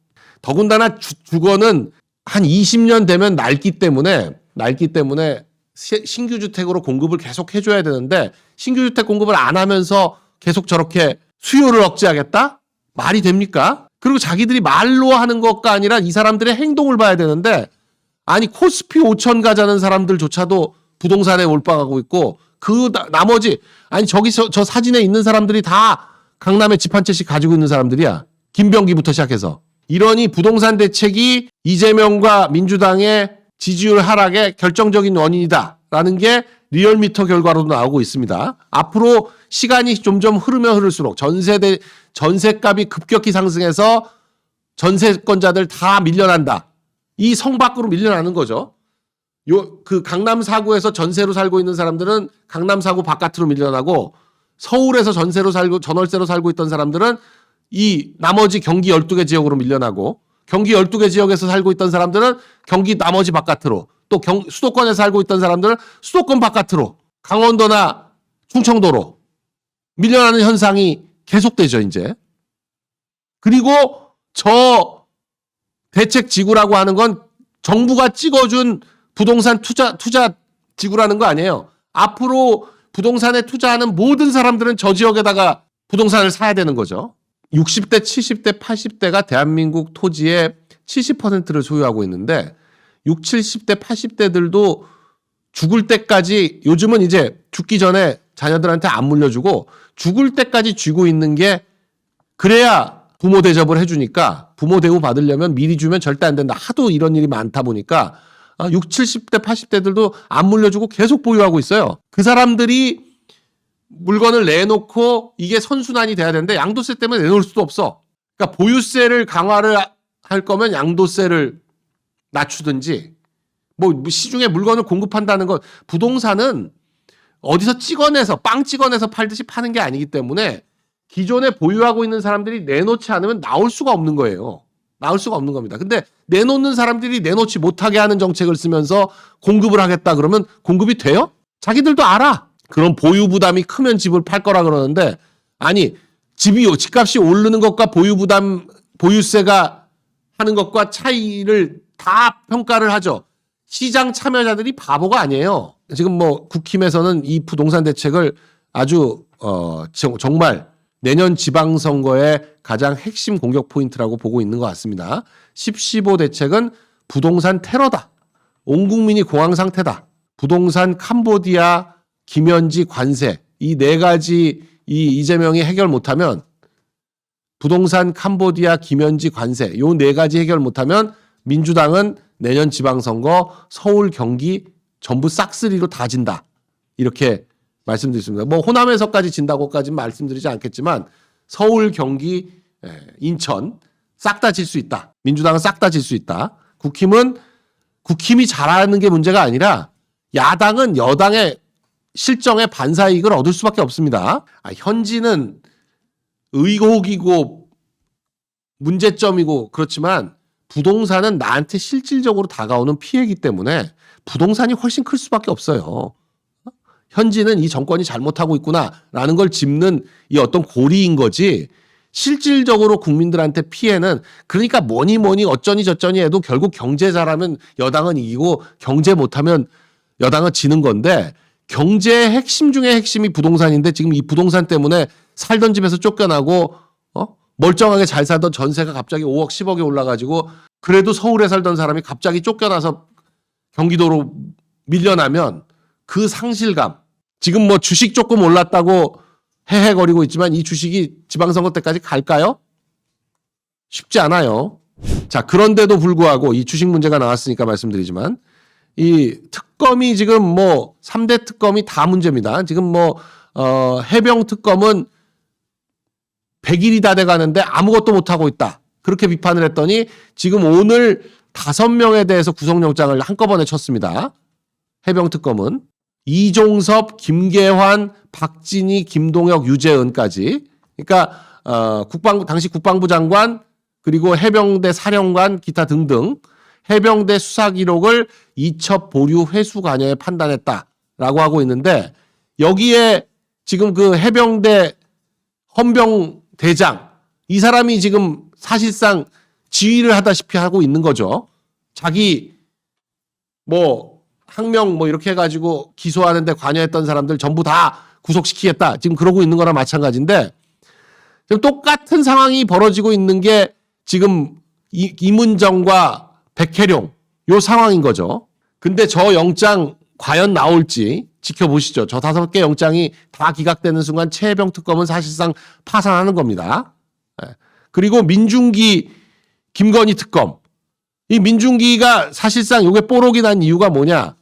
더군다나 주거는 한 20년 되면 낡기 때문에 신규 주택으로 공급을 계속 해줘야 되는데 신규 주택 공급을 안 하면서 계속 저렇게 수요를 억제하겠다? 말이 됩니까? 그리고 자기들이 말로 하는 것가 아니라 이 사람들의 행동을 봐야 되는데, 아니 코스피 5천 가자는 사람들조차도 부동산에 몰빵하고 있고, 그 나머지 아니 저기서 저 사진에 있는 사람들이 다 강남에 집 한 채씩 가지고 있는 사람들이야. 김병기부터 시작해서. 이러니 부동산 대책이 이재명과 민주당의 지지율 하락의 결정적인 원인이다라는 게 리얼미터 결과로도 나오고 있습니다. 앞으로 시간이 점점 흐르면 흐를수록 전세값이 급격히 상승해서 전세권자들 다 밀려난다. 이 성 밖으로 밀려나는 거죠. 그 강남 4구에서 전세로 살고 있는 사람들은 강남 4구 바깥으로 밀려나고, 서울에서 전월세로 살고 있던 사람들은 이 나머지 경기 12개 지역으로 밀려나고, 경기 12개 지역에서 살고 있던 사람들은 경기 나머지 바깥으로, 또 수도권에서 살고 있던 사람들은 수도권 바깥으로, 강원도나 충청도로 밀려나는 현상이 계속되죠, 이제. 그리고 저 대책 지구라고 하는 건 정부가 찍어준 부동산 투자 지구라는 거 아니에요. 앞으로 부동산에 투자하는 모든 사람들은 저 지역에다가 부동산을 사야 되는 거죠. 60대, 70대, 80대가 대한민국 토지의 70%를 소유하고 있는데, 60, 70대, 80대들도 죽을 때까지, 요즘은 이제 죽기 전에 자녀들한테 안 물려주고 죽을 때까지 쥐고 있는 게, 그래야 부모 대접을 해주니까, 부모 대우 받으려면 미리 주면 절대 안 된다. 하도 이런 일이 많다 보니까 60, 70대, 80대들도 안 물려주고 계속 보유하고 있어요. 그 사람들이 물건을 내놓고 이게 선순환이 돼야 되는데 양도세 때문에 내놓을 수도 없어. 그러니까 보유세를 강화를 할 거면 양도세를 낮추든지, 뭐 시중에 물건을 공급한다는 건, 부동산은 어디서 빵 찍어내서 팔듯이 파는 게 아니기 때문에 기존에 보유하고 있는 사람들이 내놓지 않으면 나올 수가 없는 거예요. 나올 수가 없는 겁니다. 근데 내놓는 사람들이 내놓지 못하게 하는 정책을 쓰면서 공급을 하겠다 그러면 공급이 돼요? 자기들도 알아. 그런 보유 부담이 크면 집을 팔 거라 그러는데, 아니 집값이 오르는 것과 보유세가 하는 것과 차이를 다 평가를 하죠. 시장 참여자들이 바보가 아니에요. 지금 뭐 국힘에서는 이 부동산 대책을 아주 정말 내년 지방선거의 가장 핵심 공격 포인트라고 보고 있는 것 같습니다. 10.15 대책은 부동산 테러다. 온 국민이 공황 상태다. 부동산 캄보디아, 김현지 관세, 이 네 가지 이재명이 해결 못하면, 부동산 캄보디아, 김현지 관세, 요 네 가지 해결 못하면 민주당은 내년 지방선거 서울, 경기 전부 싹쓸이로 다 진다. 이렇게 말씀드렸습니다. 뭐 호남에서까지 진다고까지는 말씀드리지 않겠지만, 서울, 경기, 인천 싹 다 질 수 있다. 민주당은 싹 다 질 수 있다. 국힘이 잘하는 게 문제가 아니라 야당은 여당의 실정의 반사이익을 얻을 수밖에 없습니다. 현지는 의혹이고 문제점이고 그렇지만 부동산은 나한테 실질적으로 다가오는 피해이기 때문에 부동산이 훨씬 클 수밖에 없어요. 현지는 이 정권이 잘못하고 있구나라는 걸 짚는 이 어떤 고리인 거지, 실질적으로 국민들한테 피해는, 그러니까 뭐니 어쩌니 저쩌니 해도 결국 경제 잘하면 여당은 이기고 경제 못하면 여당은 지는 건데, 경제의 핵심 중에 핵심이 부동산인데 지금 이 부동산 때문에 살던 집에서 쫓겨나고 멀쩡하게 잘 살던 전세가 갑자기 5억 10억에 올라가지고, 그래도 서울에 살던 사람이 갑자기 쫓겨나서 경기도로 밀려나면 그 상실감, 지금 뭐 주식 조금 올랐다고 헤헤거리고 있지만 이 주식이 지방선거 때까지 갈까요? 쉽지 않아요. 자, 그런데도 불구하고 이 주식 문제가 나왔으니까 말씀드리지만, 이 특검이 지금 뭐 3대 특검이 다 문제입니다. 지금 뭐 해병 특검은 100일이 다 돼가는데 아무것도 못하고 있다. 그렇게 비판을 했더니 지금 오늘 5명에 대해서 구속영장을 한꺼번에 쳤습니다. 해병 특검은 이종섭, 김계환, 박진희, 김동혁, 유재은까지. 그러니까 당시 국방부 장관, 그리고 해병대 사령관, 기타 등등 해병대 수사 기록을 이첩 보류 회수 관여에 판단했다라고 하고 있는데, 여기에 지금 그 해병대 헌병 대장, 이 사람이 지금 사실상 지휘를 하다시피 하고 있는 거죠. 자기 뭐 항명 뭐 이렇게 해가지고 기소하는데 관여했던 사람들 전부 다 구속시키겠다, 지금 그러고 있는 거랑 마찬가지인데, 지금 똑같은 상황이 벌어지고 있는 게 지금 이문정과 백혜룡 요 상황인 거죠. 근데 저 영장 과연 나올지 지켜보시죠. 저 5개 영장이 다 기각되는 순간 최혜병 특검은 사실상 파산하는 겁니다. 그리고 민중기 김건희 특검. 이 민중기가 사실상 이게 뽀록이 난 이유가 뭐냐.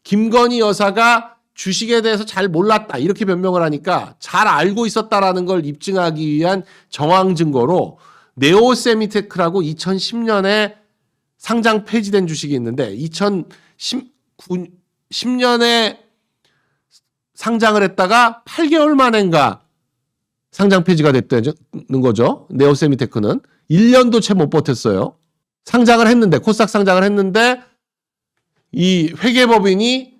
김건희 여사가 주식에 대해서 잘 몰랐다 이렇게 변명을 하니까 잘 알고 있었다라는 걸 입증하기 위한 정황 증거로 네오세미테크라고 2010년에 상장 폐지된 주식이 있는데 2010년에 상장을 했다가 8개월 만인가 상장 폐지가 됐다는 거죠. 네오세미테크는 1년도 채 못 버텼어요. 상장을 했는데 코스닥 상장을 했는데 이 회계법인이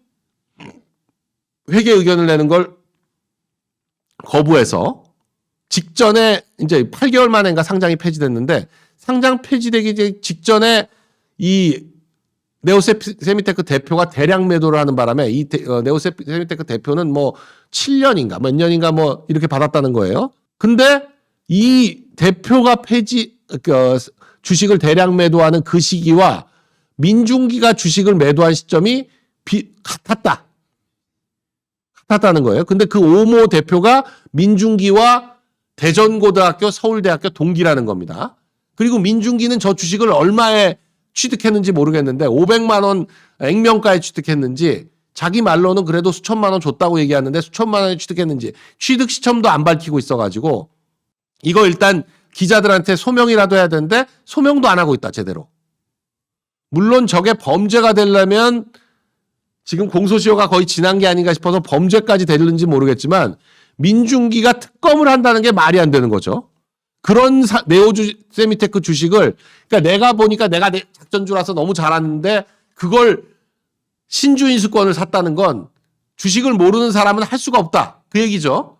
회계 의견을 내는 걸 거부해서 직전에 이제 8개월 만인가 상장이 폐지됐는데 상장 폐지되기 직전에 이 네오세미테크 대표가 대량 매도를 하는 바람에 이 네오세미테크 대표는 뭐 7년인가 몇 년인가 뭐 이렇게 받았다는 거예요. 근데 이 대표가 주식을 대량 매도하는 그 시기와 민중기가 주식을 매도한 시점이 같았다는 거예요. 근데 그 오모 대표가 민중기와 대전고등학교, 서울대학교 동기라는 겁니다. 그리고 민중기는 저 주식을 얼마에 취득했는지 모르겠는데 500만 원 액면가에 취득했는지 자기 말로는 그래도 수천만 원 줬다고 얘기하는데 수천만 원에 취득했는지 취득 시점도 안 밝히고 있어가지고 이거 일단 기자들한테 소명이라도 해야 되는데 소명도 안 하고 있다 제대로. 물론 저게 범죄가 되려면 지금 공소시효가 거의 지난 게 아닌가 싶어서 범죄까지 되는지 모르겠지만 민중기가 특검을 한다는 게 말이 안 되는 거죠. 그런 네오세미테크 주식을 그러니까 내가 보니까 내가 작전주라서 너무 잘하는데 그걸 신주인수권을 샀다는 건 주식을 모르는 사람은 할 수가 없다. 그 얘기죠.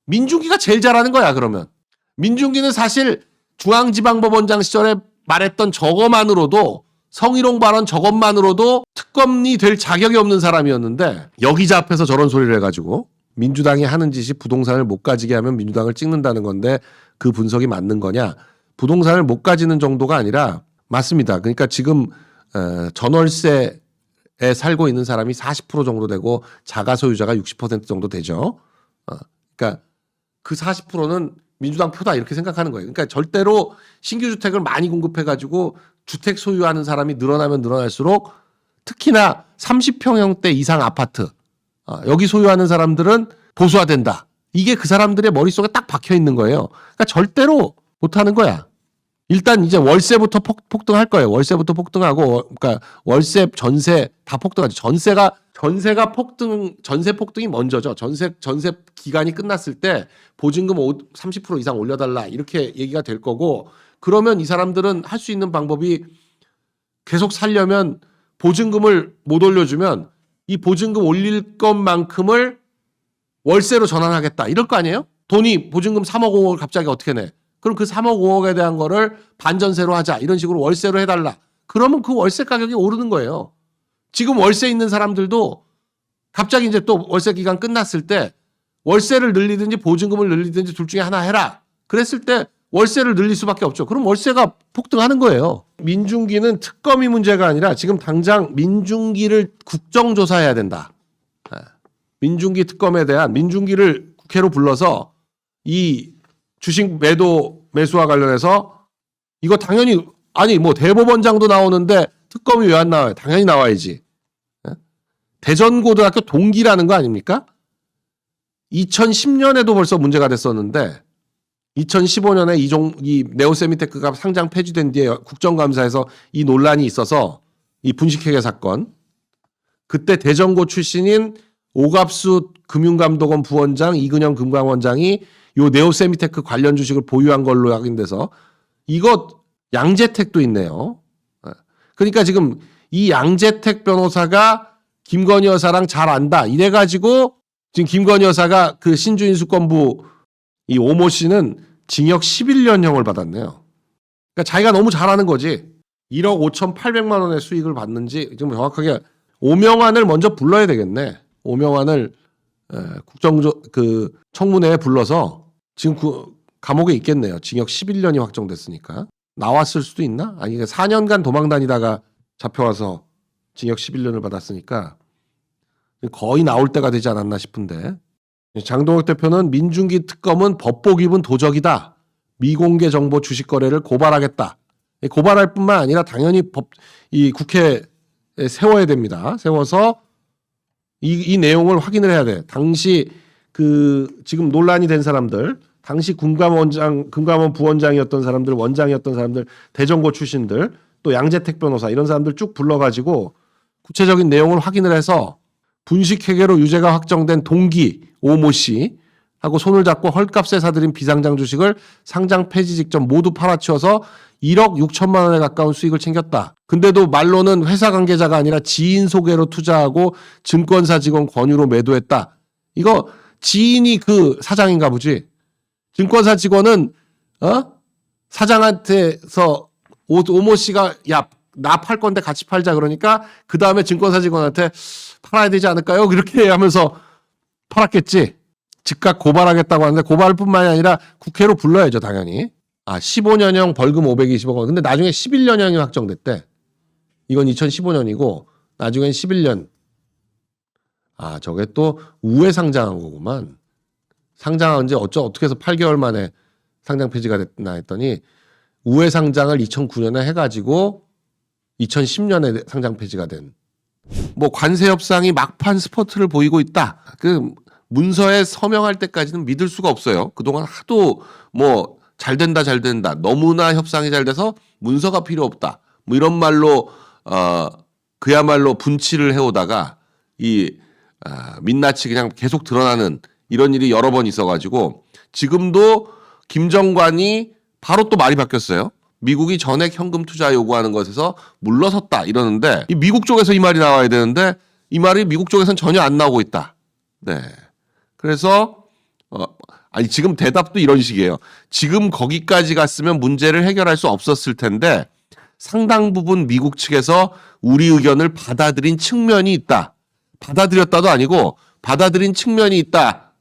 민중기가 제일 잘하는 거야 그러면. 민중기는 사실 중앙지방법원장 시절에 말했던 저거만으로도 성희롱 발언 저것만으로도 특검이 될 자격이 없는 사람이었는데 여기자 앞에서 저런 소리를 해가지고 민주당이 하는 짓이 부동산을 못 가지게 하면 민주당을 찍는다는 건데 그 분석이 맞는 거냐. 부동산을 못 가지는 정도가 아니라 맞습니다. 그러니까 지금 전월세에 살고 있는 사람이 40% 정도 되고 자가 소유자가 60% 정도 되죠. 그러니까 그 40%는 민주당 표다 이렇게 생각하는 거예요. 그러니까 절대로 신규 주택을 많이 공급해가지고 주택 소유하는 사람이 늘어나면 늘어날수록 특히나 30평형대 이상 아파트 여기 소유하는 사람들은 보수화된다. 이게 그 사람들의 머릿속에 딱 박혀 있는 거예요. 그러니까 절대로 못하는 거야. 일단 이제 월세부터 폭등할 거예요. 월세부터 폭등하고, 그러니까 월세, 전세 다 폭등하죠. 전세가 전세 폭등이 먼저죠. 전세 기간이 끝났을 때 보증금 30% 이상 올려달라 이렇게 얘기가 될 거고, 그러면 이 사람들은 할 수 있는 방법이 계속 살려면 보증금을 못 올려주면 이 보증금 올릴 것만큼을 월세로 전환하겠다 이럴 거 아니에요? 돈이 보증금 3억 5억을 갑자기 어떻게 내? 그럼 그 3억 5억에 대한 거를 반전세로 하자. 이런 식으로 월세로 해달라. 그러면 그 월세 가격이 오르는 거예요. 지금 월세 있는 사람들도 갑자기 이제 또 월세 기간 끝났을 때 월세를 늘리든지 보증금을 늘리든지 둘 중에 하나 해라. 그랬을 때 월세를 늘릴 수밖에 없죠. 그럼 월세가 폭등하는 거예요. 민중기는 특검이 문제가 아니라 지금 당장 민중기를 국정조사해야 된다. 민중기 특검에 대한 민중기를 국회로 불러서 이 주식 매수와 관련해서 이거 당연히 아니 뭐 대법원장도 나오는데 특검이 왜 안 나와요? 당연히 나와야지. 대전고등학교 동기라는 거 아닙니까? 2010년에도 벌써 문제가 됐었는데 2015년에 이 네오세미테크가 상장 폐지된 뒤에 국정감사에서 이 논란이 있어서 이 분식회계 사건 그때 대전고 출신인 오갑수 금융감독원 부원장 이근영 금감원장이 요 네오세미테크 관련 주식을 보유한 걸로 확인돼서 이거 양재택도 있네요. 그러니까 지금 이 양재택 변호사가 김건희 여사랑 잘 안다 이래가지고 지금 김건희 여사가 그 신주인수권부 이 오모 씨는 징역 11년형을 받았네요. 그러니까 자기가 너무 잘하는 거지. 1억 5,800만 원의 수익을 받는지 지금 정확하게 오명환을 먼저 불러야 되겠네. 오명환을 청문회에 불러서 지금 감옥에 있겠네요. 징역 11년이 확정됐으니까. 나왔을 수도 있나? 아니 4년간 도망 다니다가 잡혀와서 징역 11년을 받았으니까 거의 나올 때가 되지 않았나 싶은데. 장동혁 대표는 민중기 특검은 법복 입은 도적이다. 미공개 정보 주식 거래를 고발하겠다. 고발할 뿐만 아니라 당연히 이 국회에 세워야 됩니다. 세워서 이 내용을 확인을 해야 돼. 당시 지금 논란이 된 사람들, 당시 금감원 부원장이었던 사람들, 원장이었던 사람들, 대정고 출신들, 또 양재택 변호사 이런 사람들 쭉 불러가지고 구체적인 내용을 확인을 해서 분식회계로 유죄가 확정된 동기 오모 씨하고 손을 잡고 헐값에 사들인 비상장 주식을 상장 폐지 직전 모두 팔아치워서 1억 6천만 원에 가까운 수익을 챙겼다. 근데도 말로는 회사 관계자가 아니라 지인 소개로 투자하고 증권사 직원 권유로 매도했다. 이거 지인이 그 사장인가 보지. 증권사 직원은 사장한테서 오모 씨가 야, 나 팔 건데 같이 팔자 그러니까 그 다음에 증권사 직원한테 팔아야 되지 않을까요? 이렇게 하면서 팔았겠지. 즉각 고발하겠다고 하는데 고발뿐만이 아니라 국회로 불러야죠, 당연히. 15년형 벌금 520억 원. 근데 나중에 11년형이 확정됐대. 이건 2015년이고 나중엔 11년. 저게 또 우회 상장한 거구만. 상장한 지 어떻게 해서 8개월 만에 상장 폐지가 됐나 했더니 우회 상장을 2009년에 해가지고 2010년에 상장 폐지가 된. 뭐 관세 협상이 막판 스포트를 보이고 있다. 문서에 서명할 때까지는 믿을 수가 없어요. 그동안 하도 뭐 잘 된다 잘 된다. 너무나 협상이 잘 돼서 문서가 필요 없다. 뭐 이런 말로 그야말로 분치를 해오다가 민낯이 그냥 계속 드러나는 이런 일이 여러 번 있어가지고 지금도 김정관이 바로 또 말이 바뀌었어요. 미국이 전액 현금 투자 요구하는 것에서 물러섰다 이러는데 이 미국 쪽에서 이 말이 나와야 되는데 이 말이 미국 쪽에서는 전혀 안 나오고 있다. 네. 그래서 지금 대답도 이런 식이에요. 지금 거기까지 갔으면 문제를 해결할 수 없었을 텐데 상당 부분 미국 측에서 우리 의견을 받아들인 측면이 있다. 받아들였다도 아니고 받아들인 측면이 있다.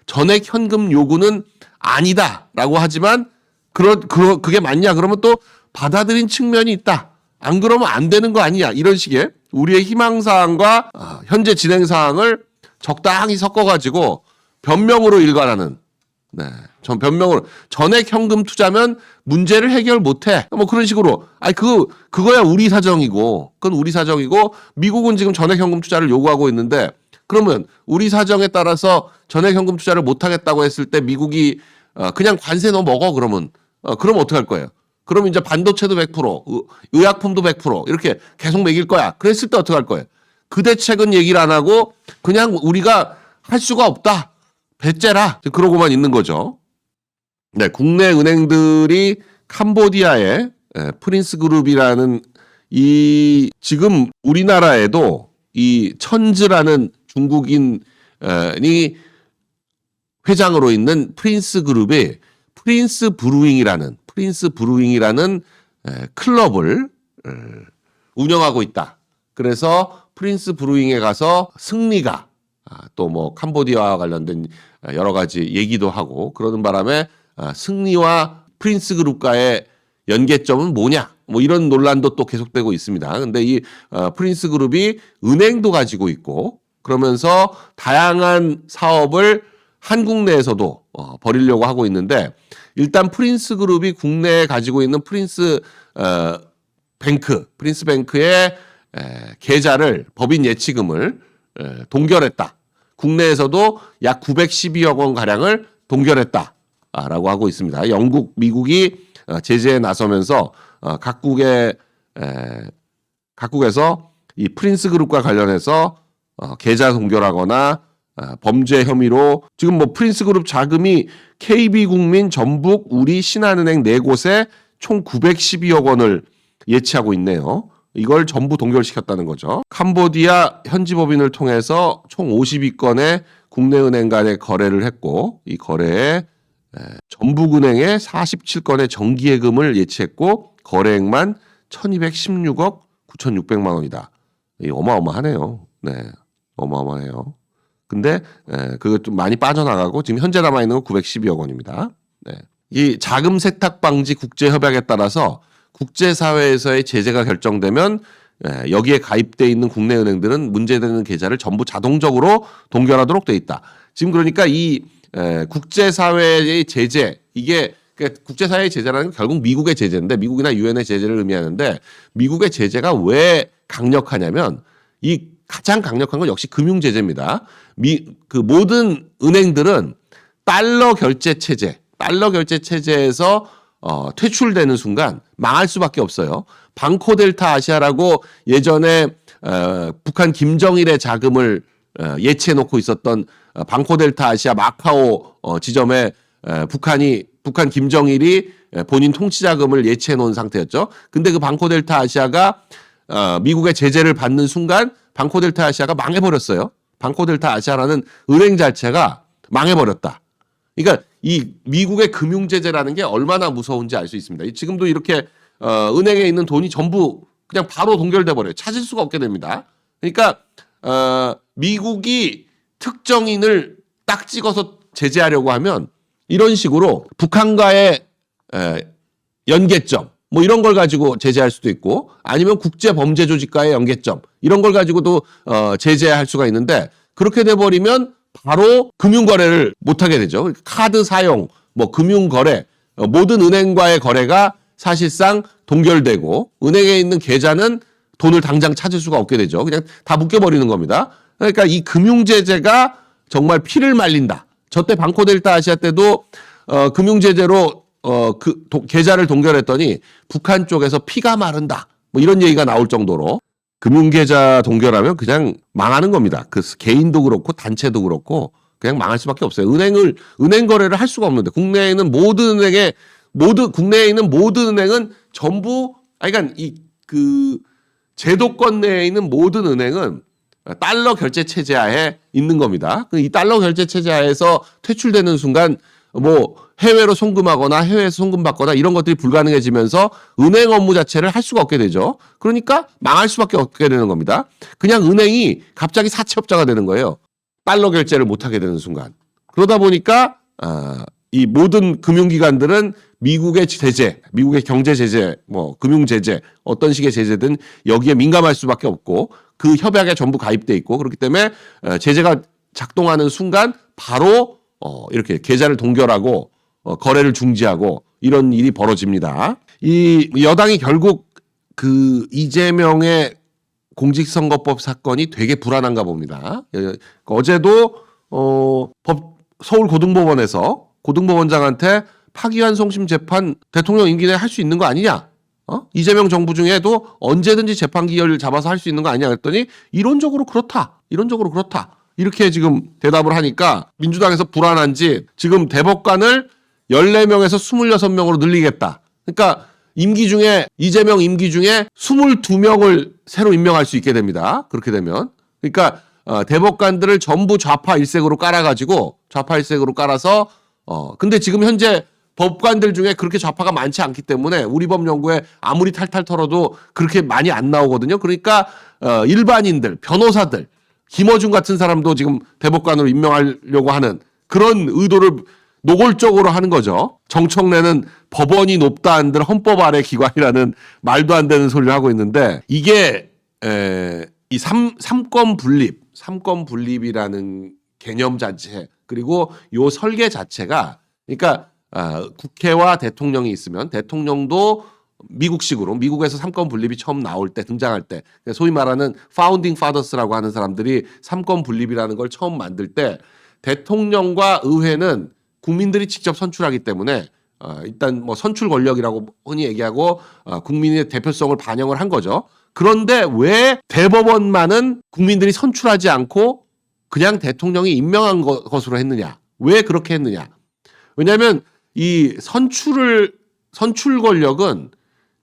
전액 현금 요구는 아니다라고 하지만 그게 맞냐? 그러면 또 받아들인 측면이 있다. 안 그러면 안 되는 거 아니냐? 이런 식의 우리의 희망사항과 현재 진행사항을 적당히 섞어가지고 변명으로 일관하는. 네, 변명으로 전액 현금 투자면 문제를 해결 못해. 뭐 그런 식으로. 그거야 우리 사정이고, 그건 우리 사정이고 미국은 지금 전액 현금 투자를 요구하고 있는데 그러면 우리 사정에 따라서 전액 현금 투자를 못하겠다고 했을 때 미국이 그냥 관세 너 먹어 그러면 어떻게 할 거예요? 그럼 이제 반도체도 100%, 의약품도 100% 이렇게 계속 매길 거야. 그랬을 때 어떻게 할 거예요? 그 대책은 얘기를 안 하고 그냥 우리가 할 수가 없다. 배째라. 그러고만 있는 거죠. 네, 국내 은행들이 캄보디아의 프린스 그룹이라는 지금 우리나라에도 이 천즈라는 중국인이 회장으로 있는 프린스 그룹이 프린스 브루잉이라는 클럽을 운영하고 있다. 그래서 프린스 브루잉에 가서 승리가 또 뭐 캄보디아와 관련된 여러 가지 얘기도 하고 그러는 바람에 승리와 프린스 그룹과의 연계점은 뭐냐? 뭐 이런 논란도 또 계속되고 있습니다. 근데 이 프린스 그룹이 은행도 가지고 있고 그러면서 다양한 사업을 한국 내에서도 벌이려고 하고 있는데 일단 프린스 그룹이 국내에 가지고 있는 프린스 뱅크의 계좌를 법인 예치금을 동결했다. 국내에서도 약 912억 원 가량을 동결했다라고 하고 있습니다. 영국, 미국이 제재에 나서면서 각국에서 이 프린스 그룹과 관련해서 계좌 동결하거나 범죄 혐의로 지금 뭐 프린스 그룹 자금이 KB국민, 전북, 우리, 신한은행 4곳에 총 912억 원을 예치하고 있네요. 이걸 전부 동결시켰다는 거죠. 캄보디아 현지 법인을 통해서 총 52건의 국내 은행 간의 거래를 했고 이 거래에 전북은행에 47건의 정기예금을 예치했고 거래액만 1216억 9,600만 원이다. 어마어마하네요. 네, 어마어마해요. 근데 그거 좀 많이 빠져나가고 지금 현재 남아있는 건 912억 원입니다. 네. 이 자금 세탁 방지 국제 협약에 따라서 국제사회에서의 제재가 결정되면 여기에 가입돼 있는 국내 은행들은 문제되는 계좌를 전부 자동적으로 동결하도록 돼 있다. 지금 그러니까 이 국제사회의 제재, 이게 국제사회의 제재라는 건 결국 미국의 제재인데, 미국이나 유엔의 제재를 의미하는데, 미국의 제재가 왜 강력하냐면 이 가장 강력한 건 역시 금융 제재입니다. 그 모든 은행들은 달러 결제 체제에서 퇴출되는 순간 망할 수밖에 없어요. 방코델타 아시아라고 예전에 북한 김정일의 자금을 예치해 놓고 있었던 방코델타 아시아 마카오 지점에 북한 김정일이 본인 통치 자금을 예치해 놓은 상태였죠. 근데 그 방코델타 아시아가 미국의 제재를 받는 순간 방코델타 아시아가 망해버렸어요. 방코델타 아시아라는 은행 자체가 망해버렸다. 그러니까 이 미국의 금융 제재라는 게 얼마나 무서운지 알 수 있습니다. 지금도 이렇게 은행에 있는 돈이 전부 그냥 바로 동결돼 버려요. 찾을 수가 없게 됩니다. 그러니까 미국이 특정인을 딱 찍어서 제재하려고 하면 이런 식으로 북한과의 연계점 뭐 이런 걸 가지고 제재할 수도 있고, 아니면 국제범죄조직과의 연계점 이런 걸 가지고도 제재할 수가 있는데, 그렇게 돼버리면 바로 금융거래를 못하게 되죠. 카드 사용, 뭐 금융거래, 모든 은행과의 거래가 사실상 동결되고 은행에 있는 계좌는 돈을 당장 찾을 수가 없게 되죠. 그냥 다 묶여버리는 겁니다. 그러니까 이 금융제재가 정말 피를 말린다. 저때 방코델타 아시아 때도 금융제재로 계좌를 동결했더니 북한 쪽에서 피가 마른다. 뭐 이런 얘기가 나올 정도로 금융계좌 동결하면 그냥 망하는 겁니다. 그 개인도 그렇고 단체도 그렇고 그냥 망할 수밖에 없어요. 은행 거래를 할 수가 없는데, 국내에 있는 모든 은행은 전부, 그러니까 그 제도권 내에 있는 모든 은행은 달러 결제 체제 하에 있는 겁니다. 이 달러 결제 체제 하에서 퇴출되는 순간 뭐 해외로 송금하거나 해외에서 송금받거나 이런 것들이 불가능해지면서 은행 업무 자체를 할 수가 없게 되죠. 그러니까 망할 수밖에 없게 되는 겁니다. 그냥 은행이 갑자기 사채업자가 되는 거예요. 달러 결제를 못하게 되는 순간. 그러다 보니까 이 모든 금융기관들은 미국의 제재, 미국의 경제 제재, 뭐 금융 제재, 어떤 식의 제재든 여기에 민감할 수밖에 없고, 그 협약에 전부 가입돼 있고, 그렇기 때문에 제재가 작동하는 순간 바로 이렇게 계좌를 동결하고 거래를 중지하고 이런 일이 벌어집니다. 이 여당이 결국 그 이재명의 공직선거법 사건이 되게 불안한가 봅니다. 어제도 서울고등법원에서 고등법원장한테 파기환송심 재판 대통령 임기 내에 할 수 있는 거 아니냐? 이재명 정부 중에도 언제든지 재판 기회를 잡아서 할 수 있는 거 아니냐 했더니 이론적으로 그렇다. 이렇게 지금 대답을 하니까 민주당에서 불안한지 지금 대법관을 14명에서 26명으로 늘리겠다. 그러니까 이재명 임기 중에 22명을 새로 임명할 수 있게 됩니다. 그렇게 되면. 그러니까 대법관들을 전부 좌파 일색으로 깔아서 근데 지금 현재 법관들 중에 그렇게 좌파가 많지 않기 때문에 우리 법연구에 아무리 탈탈 털어도 그렇게 많이 안 나오거든요. 그러니까 일반인들, 변호사들, 김어준 같은 사람도 지금 대법관으로 임명하려고 하는 그런 의도를 노골적으로 하는 거죠. 정청래는 법원이 높다 한들 헌법 아래 기관이라는 말도 안 되는 소리를 하고 있는데, 이게 이 삼권 분립이라는 개념 자체, 그리고 요 설계 자체가, 그러니까 국회와 대통령이 있으면 대통령도 미국식으로, 미국에서 삼권 분립이 처음 등장할 때 소위 말하는 파운딩 파더스라고 하는 사람들이 삼권 분립이라는 걸 처음 만들 때 대통령과 의회는 국민들이 직접 선출하기 때문에 일단 뭐 선출 권력이라고 흔히 얘기하고 국민의 대표성을 반영을 한 거죠. 그런데 왜 대법원만은 국민들이 선출하지 않고 그냥 대통령이 임명한 것으로 했느냐? 왜 그렇게 했느냐? 왜냐하면 이 선출 권력은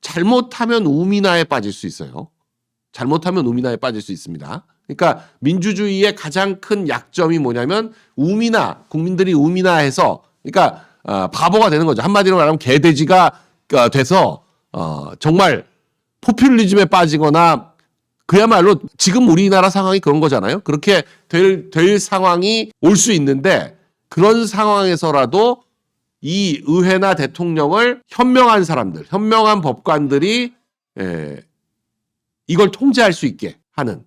잘못하면 우민화에 빠질 수 있어요. 잘못하면 우민화에 빠질 수 있습니다. 그러니까 민주주의의 가장 큰 약점이 뭐냐면 국민들이 우민화해서, 그러니까 바보가 되는 거죠. 한마디로 말하면 개돼지가 돼서 정말 포퓰리즘에 빠지거나, 그야말로 지금 우리나라 상황이 그런 거잖아요. 그렇게 될 상황이 올 수 있는데, 그런 상황에서라도 이 의회나 대통령을 현명한 사람들, 현명한 법관들이 이걸 통제할 수 있게 하는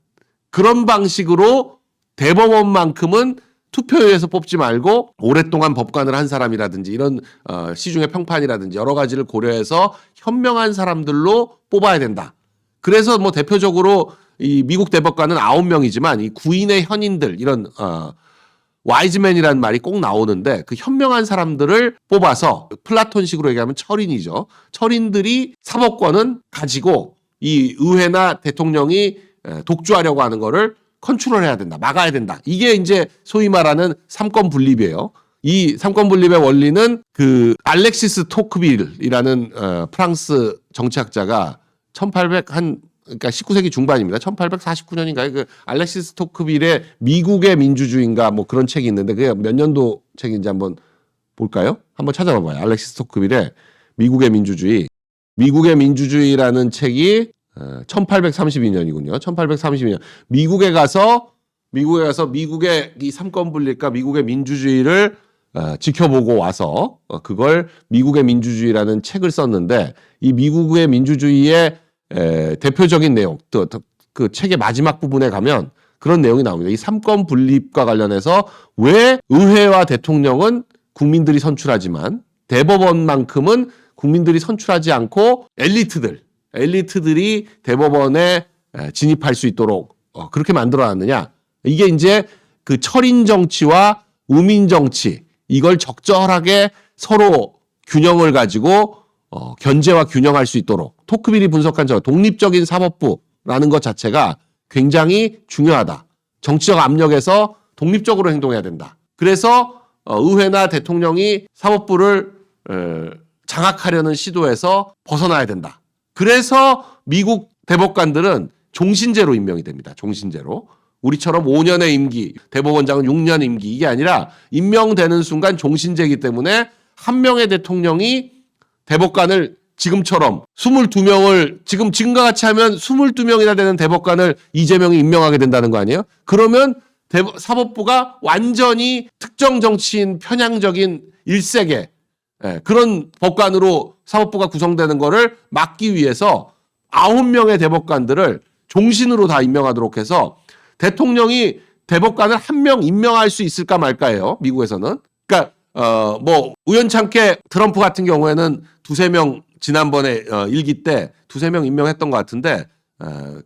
그런 방식으로 대법원만큼은 투표에서 뽑지 말고 오랫동안 법관을 한 사람이라든지 이런 시중의 평판이라든지 여러 가지를 고려해서 현명한 사람들로 뽑아야 된다. 그래서 뭐 대표적으로 이 미국 대법관은 9명이지만 이 구인의 현인들 이런 와이즈맨이라는 말이 꼭 나오는데 그 현명한 사람들을 뽑아서 플라톤식으로 얘기하면 철인이죠. 철인들이 사법권은 가지고 이 의회나 대통령이 독주하려고 하는 거를 컨트롤해야 된다. 막아야 된다. 이게 이제 소위 말하는 삼권 분립이에요. 이 삼권 분립의 원리는 그 알렉시스 토크빌이라는 프랑스 정치학자가 1800 그러니까 19세기 중반입니다. 1849년인가요? 그 알렉시스 토크빌의 미국의 민주주의인가 뭐 그런 책이 있는데 그게 몇 년도 책인지 한번 볼까요? 한번 찾아봐봐요. 알렉시스 토크빌의 미국의 민주주의. 미국의 민주주의라는 책이 1832년이군요. 1832년. 미국에 가서 미국의 이 삼권 분립과 미국의 민주주의를 지켜보고 와서 그걸 미국의 민주주의라는 책을 썼는데 이 미국의 민주주의의 대표적인 내용, 또 그 책의 마지막 부분에 가면 그런 내용이 나옵니다. 이 삼권 분립과 관련해서 왜 의회와 대통령은 국민들이 선출하지만 대법원만큼은 국민들이 선출하지 않고 엘리트들이 대법원에 진입할 수 있도록 그렇게 만들어놨느냐. 이게 이제 그 철인 정치와 우민 정치 이걸 적절하게 서로 균형을 가지고 견제와 균형할 수 있도록 토크빌이 분석한 독립적인 사법부라는 것 자체가 굉장히 중요하다. 정치적 압력에서 독립적으로 행동해야 된다. 그래서 의회나 대통령이 사법부를 장악하려는 시도에서 벗어나야 된다. 그래서 미국 대법관들은 종신제로 임명이 됩니다. 종신제로. 우리처럼 5년의 임기, 대법원장은 6년 임기 이게 아니라 임명되는 순간 종신제이기 때문에 한 명의 대통령이 대법관을 지금처럼 22명을 지금과 같이 하면 22명이나 되는 대법관을 이재명이 임명하게 된다는 거 아니에요? 그러면 사법부가 완전히 특정 정치인 편향적인 일색의 그런 법관으로 사법부가 구성되는 거를 막기 위해서 9명의 대법관들을 종신으로 다 임명하도록 해서 대통령이 대법관을 한 명 임명할 수 있을까 말까예요. 미국에서는. 그러니까 뭐 우연찮게 트럼프 같은 경우에는 2-3명 지난번에 일기 때 2-3명 임명했던 것 같은데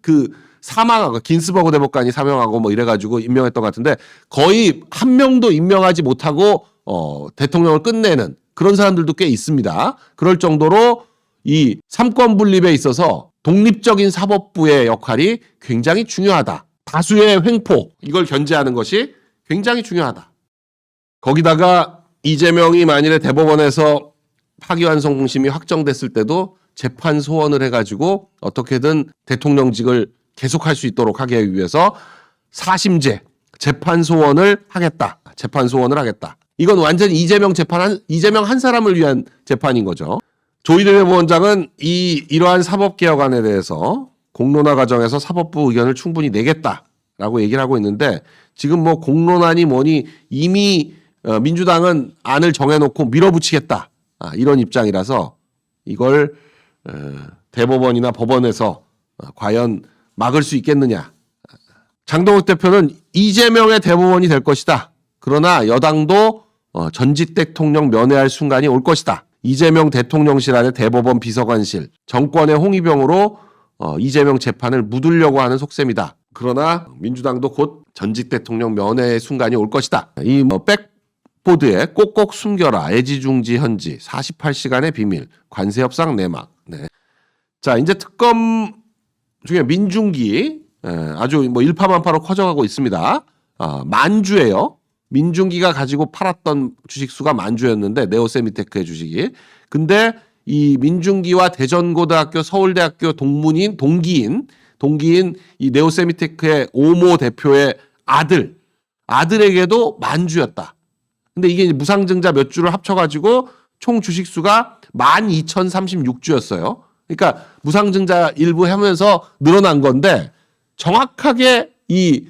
그 사망하고 긴스버그 대법관이 사명하고 뭐 이래가지고 임명했던 것 같은데 거의 한 명도 임명하지 못하고 대통령을 끝내는 그런 사람들도 꽤 있습니다. 그럴 정도로 이 삼권 분립에 있어서 독립적인 사법부의 역할이 굉장히 중요하다. 다수의 횡포 이걸 견제하는 것이 굉장히 중요하다. 거기다가 이재명이 만일에 대법원에서 파기환송심이 확정됐을 때도 재판 소원을 해가지고 어떻게든 대통령직을 계속할 수 있도록 하기 위해서 사심제 재판 소원을 하겠다. 재판 소원을 하겠다. 이건 완전히 이재명 한 사람을 위한 재판인 거죠. 조희대 대법원장은 이러한 사법개혁안에 대해서 공론화 과정에서 사법부 의견을 충분히 내겠다라고 얘기를 하고 있는데 지금 뭐 공론화니 뭐니 이미 민주당은 안을 정해놓고 밀어붙이겠다. 이런 입장이라서 이걸 대법원이나 법원에서 과연 막을 수 있겠느냐. 장동욱 대표는 이재명의 대법원이 될 것이다. 그러나 여당도 전직 대통령 면회할 순간이 올 것이다. 이재명 대통령실 안에 대법원 비서관실, 정권의 홍위병으로 이재명 재판을 묻으려고 하는 속셈이다. 그러나 민주당도 곧 전직 대통령 면회의 순간이 올 것이다. 이 백보드에 꼭꼭 숨겨라. 애지중지현지 48시간의 비밀. 관세협상 내막. 네. 자, 이제 특검 중에 민중기 아주 뭐 일파만파로 커져가고 있습니다. 만주예요. 민중기가 가지고 팔았던 주식수가 만주였는데 네오세미테크의 주식이. 근데 이 민중기와 대전고등학교 서울대학교 동기인 이 네오세미테크의 오모 대표의 아들에게도 만주였다. 근데 이게 무상증자 몇 주를 합쳐가지고 총 주식수가 12,036주였어요. 그러니까 무상증자 일부 하면서 늘어난 건데 정확하게 이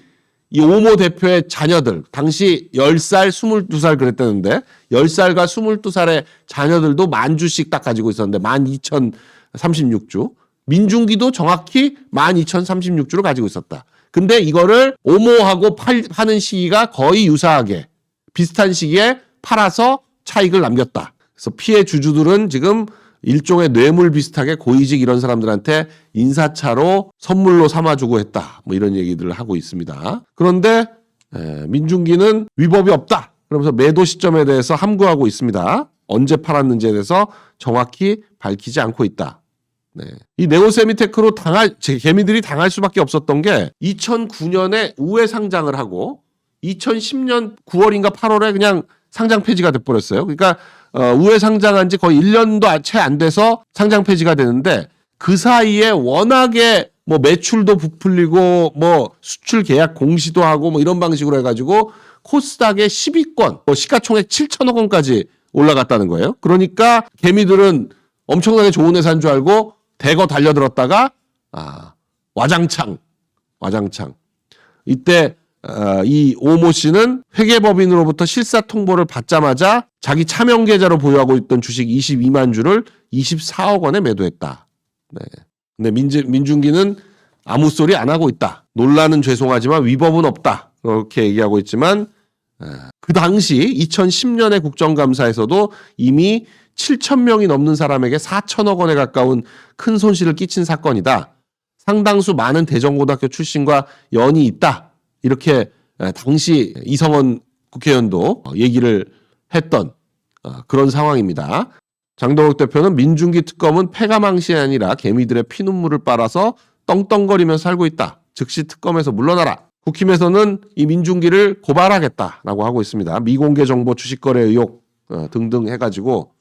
이 오모 대표의 자녀들, 당시 10살, 22살 그랬다는데 10살과 22살의 자녀들도 10,000주씩 딱 가지고 있었는데 12,036주. 민중기도 정확히 12,036주를 가지고 있었다. 근데 이거를 오모하고 파는 시기가 거의 유사하게 비슷한 시기에 팔아서 차익을 남겼다. 그래서 피해 주주들은 지금 일종의 뇌물 비슷하게 고위직 이런 사람들한테 인사차로 선물로 삼아주고 했다. 뭐 이런 얘기들을 하고 있습니다. 그런데 민중기는 위법이 없다. 그러면서 매도 시점에 대해서 함구하고 있습니다. 언제 팔았는지에 대해서 정확히 밝히지 않고 있다. 네. 이 네오세미테크로 개미들이 당할 수밖에 없었던 게 2009년에 우회 상장을 하고 2010년 9월인가 8월에 그냥 상장 폐지가 돼버렸어요. 그러니까 우회 상장한 지 거의 1년도 채 안 돼서 상장 폐지가 되는데 그 사이에 워낙에 뭐 매출도 부풀리고 뭐 수출 계약 공시도 하고 뭐 이런 방식으로 해가지고 코스닥의 10위권 시가총액 7천억 원까지 올라갔다는 거예요. 그러니까 개미들은 엄청나게 좋은 회사인 줄 알고 대거 달려들었다가 와장창 이때 이 오모 씨는 회계법인으로부터 실사 통보를 받자마자 자기 차명 계좌로 보유하고 있던 주식 22만 주를 24억 원에 매도했다. 네. 근데 민중기는 아무 소리 안 하고 있다. 논란은 죄송하지만 위법은 없다. 그렇게 얘기하고 있지만 그 당시 2010년의 국정감사에서도 이미 7,000명이 넘는 사람에게 4천억 원에 가까운 큰 손실을 끼친 사건이다. 상당수 많은 대전고등학교 출신과 연이 있다. 이렇게 당시 이성원 국회의원도 얘기를 했던 그런 상황입니다. 장동욱 대표는 민중기 특검은 패가망신이 아니라 개미들의 피눈물을 빨아서 떵떵거리면서 살고 있다. 즉시 특검에서 물러나라. 국힘에서는 이 민중기를 고발하겠다라고 하고 있습니다. 미공개 정보 주식거래 의혹 등등 해가지고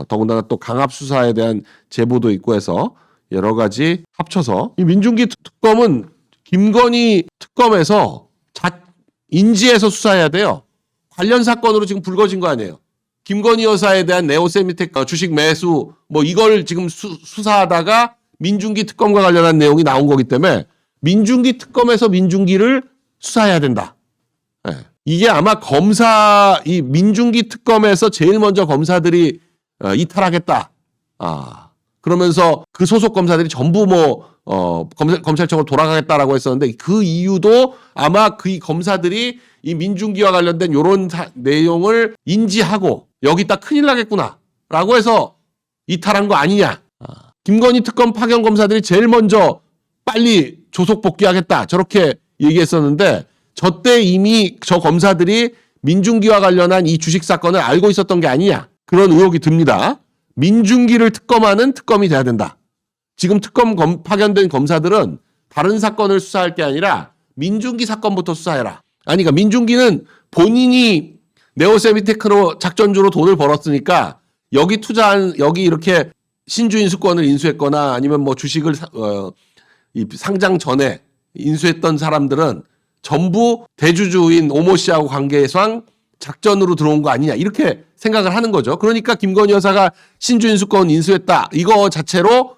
더군다나 또 강압수사에 대한 제보도 있고 해서 여러 가지 합쳐서 이 민중기 특검은 김건희 특검에서 인지해서 수사해야 돼요. 관련 사건으로 지금 불거진 거 아니에요. 김건희 여사에 대한 네오세미텍 주식 매수 뭐 이걸 지금 수사하다가 민중기 특검과 관련한 내용이 나온 거기 때문에 민중기 특검에서 민중기를 수사해야 된다. 네. 이게 아마 이 민중기 특검에서 제일 먼저 검사들이 이탈하겠다. 그러면서 그 소속 검사들이 전부 검찰청으로 돌아가겠다라고 했었는데 그 이유도 아마 그 검사들이 이 민중기와 관련된 이런 내용을 인지하고 여기다 큰일 나겠구나라고 해서 이탈한 거 아니냐. 김건희 특검 파견 검사들이 제일 먼저 빨리 조속 복귀하겠다 저렇게 얘기했었는데 저때 이미 저 검사들이 민중기와 관련한 이 주식 사건을 알고 있었던 게 아니냐. 그런 의혹이 듭니다. 민중기를 특검하는 특검이 돼야 된다. 지금 특검 파견된 검사들은 다른 사건을 수사할 게 아니라 민중기 사건부터 수사해라. 그러니까 민중기는 본인이 네오세미테크로 작전주로 돈을 벌었으니까 여기 이렇게 신주인수권을 인수했거나 아니면 뭐 주식을 이 상장 전에 인수했던 사람들은 전부 대주주인 오모 씨하고 관계상 작전으로 들어온 거 아니냐 이렇게 생각을 하는 거죠. 그러니까 김건희 여사가 신주인수권 인수했다. 이거 자체로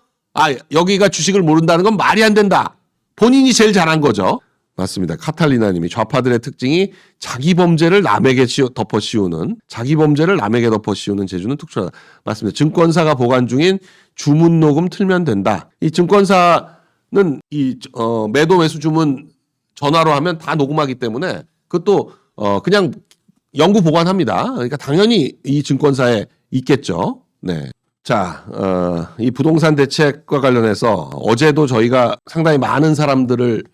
여기가 주식을 모른다는 건 말이 안 된다. 본인이 제일 잘한 거죠. 맞습니다. 카탈리나 님이 좌파들의 특징이 자기 범죄를 남에게 덮어 씌우는 재주는 특출하다. 맞습니다. 증권사가 보관 중인 주문 녹음 틀면 된다. 이 증권사는 매도 매수 주문 전화로 하면 다 녹음하기 때문에 그것도 그냥 영구 보관합니다. 그러니까 당연히 이 증권사에 있겠죠. 네. 자, 이 부동산 대책과 관련해서 어제도 저희가 상당히 많은 사람들을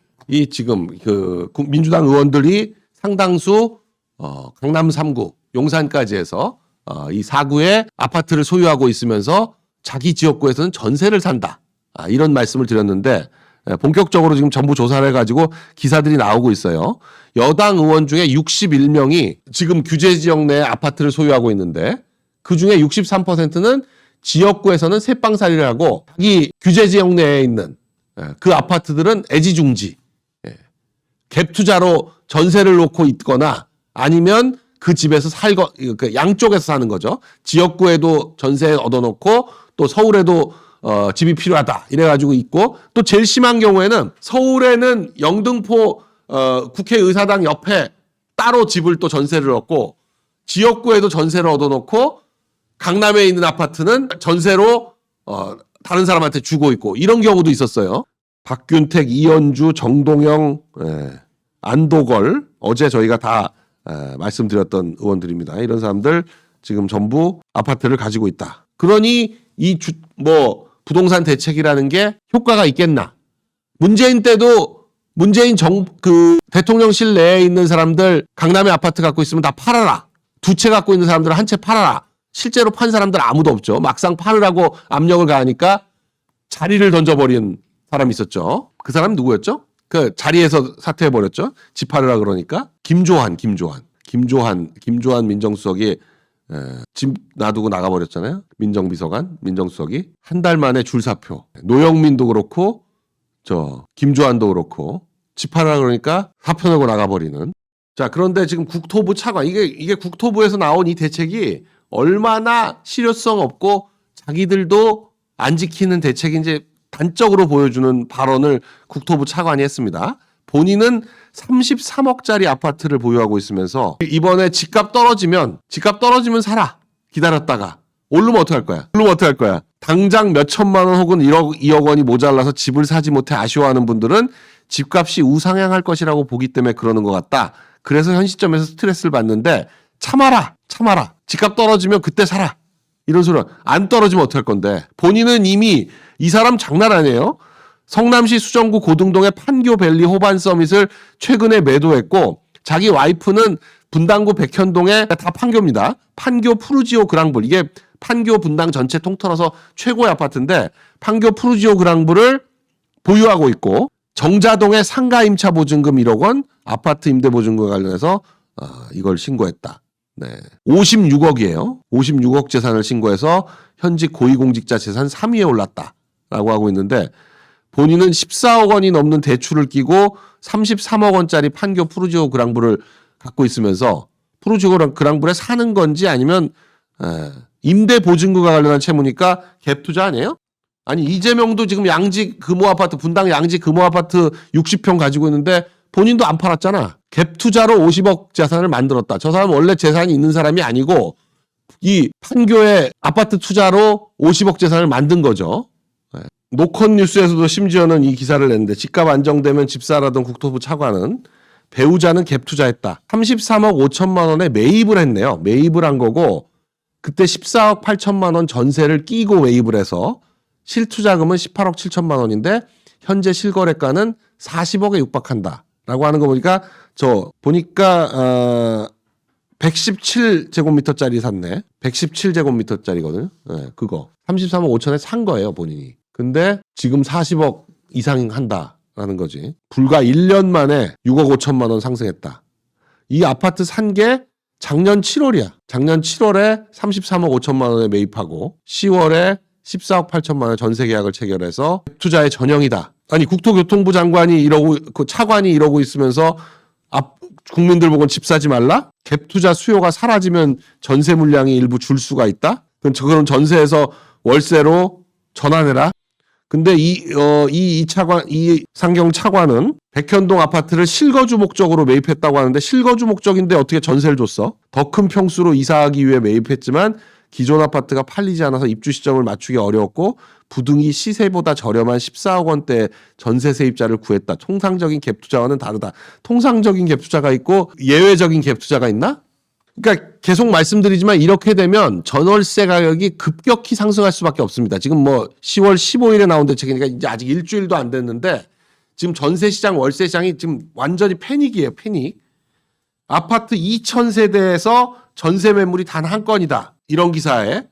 지금 민주당 의원들이 상당수 강남 3구, 용산까지 해서 이 4구에 아파트를 소유하고 있으면서 자기 지역구에서는 전세를 산다. 이런 말씀을 드렸는데 본격적으로 지금 전부 조사를 해가지고 기사들이 나오고 있어요. 여당 의원 중에 61명이 지금 규제 지역 내에 아파트를 소유하고 있는데 그중에 63%는 지역구에서는 새빵살이를 하고 이 규제 지역 내에 있는 그 아파트들은 애지중지 갭 투자로 전세를 놓고 있거나 아니면 그 집에서 양쪽에서 사는 거죠. 지역구에도 전세 얻어놓고 또 서울에도 집이 필요하다 이래가지고 있고 또 제일 심한 경우에는 서울에는 영등포 국회의사당 옆에 따로 집을 또 전세를 얻고 지역구에도 전세를 얻어놓고 강남에 있는 아파트는 전세로 다른 사람한테 주고 있고 이런 경우도 있었어요. 박균택, 이현주, 정동영, 안도걸 어제 저희가 다 말씀드렸던 의원들입니다. 이런 사람들 지금 전부 아파트를 가지고 있다. 그러니 이 부동산 대책이라는 게 효과가 있겠나? 문재인 때도 문재인 대통령실 내에 있는 사람들 강남에 아파트 갖고 있으면 다 팔아라. 두 채 갖고 있는 사람들은 한 채 팔아라. 실제로 판 사람들 아무도 없죠. 막상 팔으라고 압력을 가하니까 자리를 던져버린 사람이 있었죠. 그 사람이 누구였죠? 그 자리에서 사퇴해버렸죠. 집 팔으라 그러니까. 김조한 민정수석이 집 놔두고 나가버렸잖아요. 민정비서관, 민정수석이. 한 달 만에 줄사표. 노영민도 그렇고 김조한도 그렇고 집 팔으라 그러니까 사표 내고 나가버리는. 자, 그런데 지금 국토부 차관, 이게 국토부에서 나온 이 대책이 얼마나 실효성 없고 자기들도 안 지키는 대책인지 단적으로 보여주는 발언을 국토부 차관이 했습니다. 본인은 33억짜리 아파트를 보유하고 있으면서 이번에 집값 떨어지면 사라. 기다렸다가 오르면 어떡할 거야? 당장 몇 천만 원 혹은 2억 원이 모자라서 집을 사지 못해 아쉬워하는 분들은 집값이 우상향할 것이라고 보기 때문에 그러는 것 같다. 그래서 현 시점에서 스트레스를 받는데 참아라. 집값 떨어지면 그때 사라. 이런 소리. 안 떨어지면 어떡할 건데. 본인은 이미 이 사람 장난 아니에요. 성남시 수정구 고등동의 판교밸리 호반 서밋을 최근에 매도했고 자기 와이프는 분당구 백현동에 다 판교입니다. 판교 푸르지오 그랑블. 이게 판교 분당 전체 통틀어서 최고의 아파트인데 판교 푸르지오 그랑블을 보유하고 있고 정자동의 상가 임차 보증금 1억 원 아파트 임대 보증금 관련해서 이걸 신고했다. 네. 56억이에요. 56억 재산을 신고해서 현직 고위공직자 재산 3위에 올랐다라고 하고 있는데 본인은 14억 원이 넘는 대출을 끼고 33억 원짜리 판교 푸르지오 그랑블을 갖고 있으면서 푸르지오 그랑블에 사는 건지 아니면 임대 보증금과 관련한 채무니까 갭 투자 아니에요? 아니 이재명도 지금 양지 금호 아파트 분당 양지 금호 아파트 60평 가지고 있는데 본인도 안 팔았잖아. 갭 투자로 50억 재산을 만들었다. 저 사람은 원래 재산이 있는 사람이 아니고 이 판교의 아파트 투자로 50억 재산을 만든 거죠. 노컷 뉴스에서도 심지어는 이 기사를 냈는데 집값 안정되면 집사라던 국토부 차관은 배우자는 갭 투자했다. 33억 5천만 원에 매입을 했네요. 매입을 한 거고 그때 14억 8천만 원 전세를 끼고 매입을 해서 실투자금은 18억 7천만 원인데 현재 실거래가는 40억에 육박한다라고 하는 거 보니까 117제곱미터짜리 샀네. 117제곱미터짜리거든요. 네, 그거 33억 5천에 산 거예요 본인이. 근데 지금 40억 이상 한다라는 거지. 불과 1년 만에 6억 5천만 원 상승했다. 이 아파트 산 게 작년 7월이야. 작년 7월에 33억 5천만 원에 매입하고 10월에 14억 8천만 원 전세 계약을 체결해서 투자의 전형이다. 아니 국토교통부 장관이 차관이 이러고 있으면서 국민들 보고 집 사지 말라? 갭 투자 수요가 사라지면 전세 물량이 일부 줄 수가 있다? 그럼 전세에서 월세로 전환해라. 근데 이 상경 차관은 백현동 아파트를 실거주 목적으로 매입했다고 하는데 실거주 목적인데 어떻게 전세를 줬어? 더 큰 평수로 이사하기 위해 매입했지만 기존 아파트가 팔리지 않아서 입주 시점을 맞추기 어려웠고 부등이 시세보다 저렴한 14억 원대 전세 세입자를 구했다. 통상적인 갭 투자와는 다르다. 통상적인 갭 투자가 있고 예외적인 갭 투자가 있나? 그러니까 계속 말씀드리지만 이렇게 되면 전월세 가격이 급격히 상승할 수밖에 없습니다. 지금 10월 15일에 나온 대책이니까 이제 아직 일주일도 안 됐는데 지금 전세 시장, 월세 시장이 지금 완전히 패닉이에요. 패닉. 아파트 2,000세대에서 전세 매물이 단 한 건이다. 이런 기사에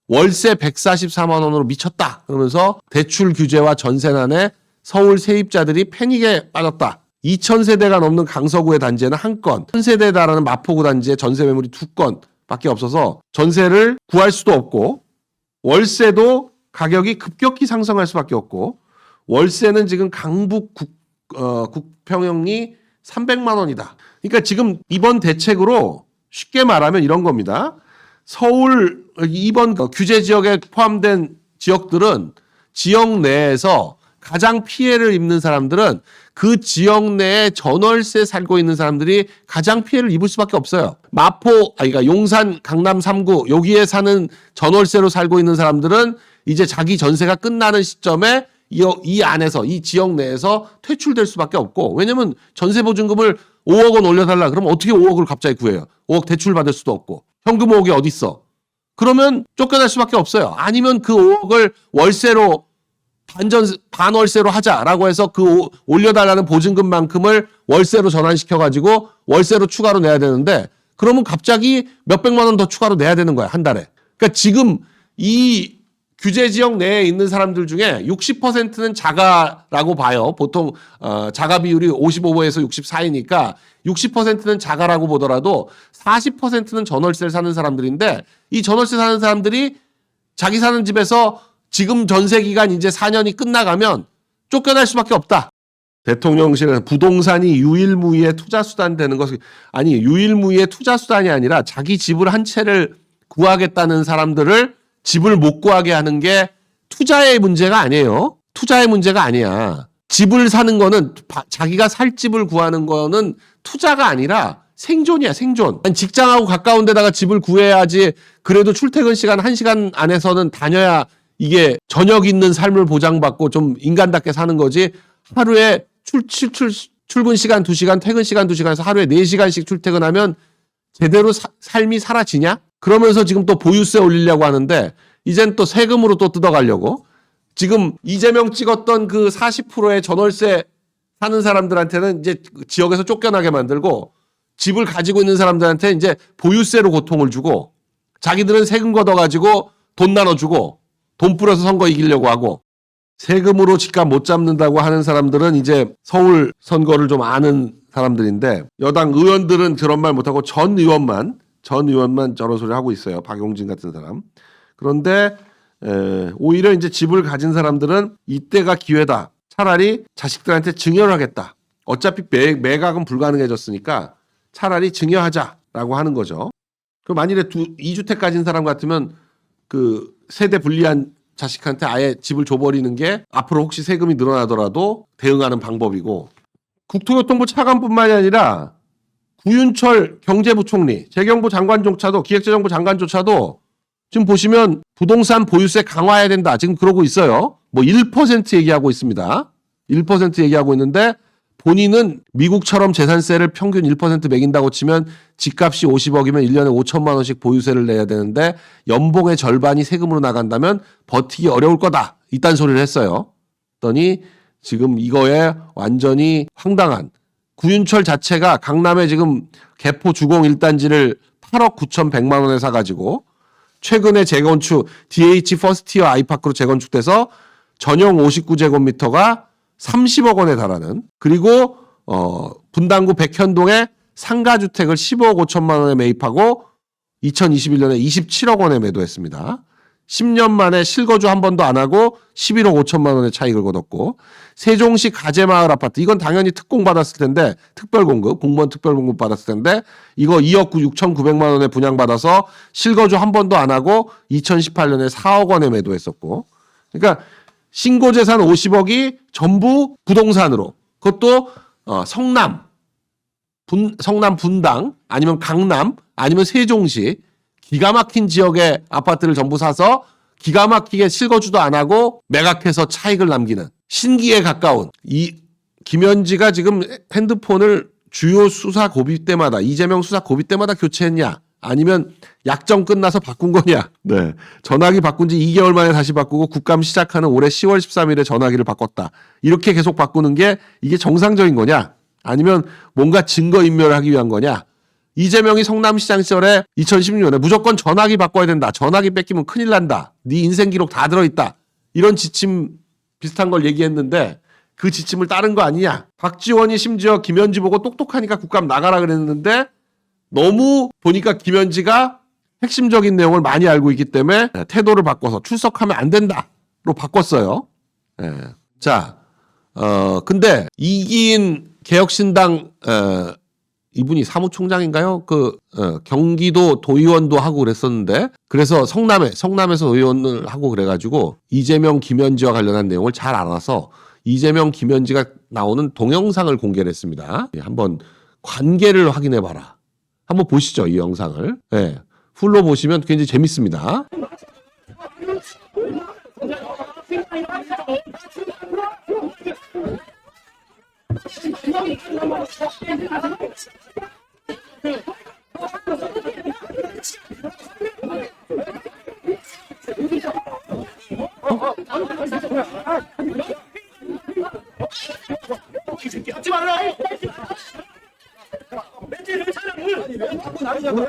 월세 144만 원으로 미쳤다. 그러면서 대출 규제와 전세난에 서울 세입자들이 패닉에 빠졌다. 2,000세대가 넘는 강서구의 단지에는 한 건, 1,000세대에 달하는 마포구 단지에 전세 매물이 2건밖에 없어서 전세를 구할 수도 없고 월세도 가격이 급격히 상승할 수밖에 없고 월세는 지금 강북 국평형이 300만 원이다. 그러니까 지금 이번 대책으로 쉽게 말하면 이런 겁니다. 서울 이번 규제 지역에 포함된 지역들은 지역 내에서 가장 피해를 입는 사람들은 그 지역 내에 전월세 살고 있는 사람들이 가장 피해를 입을 수밖에 없어요. 그러니까 용산, 강남 3구 여기에 사는 전월세로 살고 있는 사람들은 이제 자기 전세가 끝나는 시점에 이 안에서 이 지역 내에서 퇴출될 수밖에 없고, 왜냐면 전세보증금을 5억 원 올려달라 그러면 어떻게 5억을 갑자기 구해요? 5억 대출 받을 수도 없고 현금 5억이 어디 있어? 그러면 쫓겨날 수밖에 없어요. 아니면 그 5억을 월세로 반월세로 하자라고 해서 그 올려달라는 보증금만큼을 월세로 전환시켜가지고 월세로 추가로 내야 되는데, 그러면 갑자기 몇백만 원 더 추가로 내야 되는 거야, 한 달에. 그러니까 지금 이 규제 지역 내에 있는 사람들 중에 60%는 자가라고 봐요. 보통 자가 비율이 55에서 64이니까 60%는 자가라고 보더라도 40%는 전월세를 사는 사람들인데, 이 전월세 사는 사람들이 자기 사는 집에서 지금 전세 기간 이제 4년이 끝나가면 쫓겨날 수밖에 없다. 대통령실은 부동산이 유일무이의 투자수단 되는 것이, 아니 유일무이의 투자수단이 아니라 자기 집을 한 채를 구하겠다는 사람들을 집을 못 구하게 하는 게 투자의 문제가 아니에요. 투자의 문제가 아니야. 집을 사는 거는, 자기가 살 집을 구하는 거는 투자가 아니라 생존이야, 생존. 직장하고 가까운 데다가 집을 구해야지 그래도 출퇴근 시간 1시간 안에서는 다녀야 이게 저녁 있는 삶을 보장받고 좀 인간답게 사는 거지. 하루에 출근 시간 2시간, 퇴근 시간 2시간에서 하루에 4시간씩 출퇴근하면 제대로 삶이 사라지냐? 그러면서 지금 또 보유세 올리려고 하는데, 이젠 또 세금으로 또 뜯어가려고. 지금 이재명 찍었던 그 40%의 전월세 사는 사람들한테는 이제 지역에서 쫓겨나게 만들고, 집을 가지고 있는 사람들한테 이제 보유세로 고통을 주고, 자기들은 세금 걷어가지고 돈 나눠주고 돈 뿌려서 선거 이기려고 하고, 세금으로 집값 못 잡는다고 하는 사람들은 이제 서울 선거를 좀 아는 사람들인데, 여당 의원들은 그런 말 못하고 전 의원만 저런 소리 하고 있어요. 박용진 같은 사람. 그런데 오히려 이제 집을 가진 사람들은 이때가 기회다. 차라리 자식들한테 증여를 하겠다. 어차피 매각은 불가능해졌으니까 차라리 증여하자라고 하는 거죠. 그럼 만일에 2주택 가진 사람 같으면 그 세대 불리한 자식한테 아예 집을 줘버리는 게 앞으로 혹시 세금이 늘어나더라도 대응하는 방법이고, 국토교통부 차관뿐만이 아니라 구윤철 경제부총리, 재경부 장관조차도, 기획재정부 장관조차도 지금 보시면 부동산 보유세 강화해야 된다. 지금 그러고 있어요. 뭐 1% 얘기하고 있습니다. 1% 얘기하고 있는데, 본인은 미국처럼 재산세를 평균 1% 매긴다고 치면 집값이 50억이면 1년에 5천만 원씩 보유세를 내야 되는데 연봉의 절반이 세금으로 나간다면 버티기 어려울 거다. 이딴 소리를 했어요. 그랬더니 지금 이거에 완전히 황당한, 구윤철 자체가 강남에 지금 개포 주공 1단지를 8억 9,100만 원에 사가지고 최근에 재건축 DH 퍼스티어 아이파크로 재건축돼서 전용 59제곱미터가 30억 원에 달하는, 그리고 분당구 백현동에 상가주택을 15억 5천만 원에 매입하고 2021년에 27억 원에 매도했습니다. 10년 만에 실거주 한 번도 안 하고 11억 5천만 원의 차익을 거뒀고, 세종시 가재마을 아파트, 이건 당연히 특공 받았을 텐데, 특별공급, 공무원 특별공급 받았을 텐데 이거 2억 6,900만 원에 분양받아서 실거주 한 번도 안 하고 2018년에 4억 원에 매도했었고, 그러니까 신고재산 50억이 전부 부동산으로, 그것도 성남 분당 아니면 강남 아니면 세종시 기가 막힌 지역의 아파트를 전부 사서 기가 막히게 실거주도 안 하고 매각해서 차익을 남기는, 신기에 가까운 이 김현지가 지금 핸드폰을 주요 수사 고비 때마다, 이재명 수사 고비 때마다 교체했냐, 아니면 약정 끝나서 바꾼 거냐. 네. 전화기 바꾼 지 2개월 만에 다시 바꾸고 국감 시작하는 올해 10월 13일에 전화기를 바꿨다. 이렇게 계속 바꾸는 게 이게 정상적인 거냐? 아니면 뭔가 증거인멸을 하기 위한 거냐? 이재명이 성남시장 시절에 2016년에 무조건 전화기 바꿔야 된다. 전화기 뺏기면 큰일 난다. 네 인생 기록 다 들어있다. 이런 지침 비슷한 걸 얘기했는데 그 지침을 따른 거 아니냐? 박지원이 심지어 김현지 보고 똑똑하니까 국감 나가라 그랬는데 너무 보니까 김현지가 핵심적인 내용을 많이 알고 있기 때문에 태도를 바꿔서 출석하면 안 된다로 바꿨어요. 예. 자, 근데 이긴 개혁신당 이분이 사무총장인가요? 경기도 도의원도 하고 그랬었는데, 그래서 성남에서 의원을 하고 그래가지고 이재명 김현지와 관련한 내용을 잘 알아서 이재명, 김현지가 나오는 동영상을 공개를 했습니다. 한번 관계를 확인해봐라. 한번 보시죠, 이 영상을. 네. 풀로 보시면 굉장히 재밌습니다. 하지 말라. 멘트를 사람을 왜 갖고 나오냐고.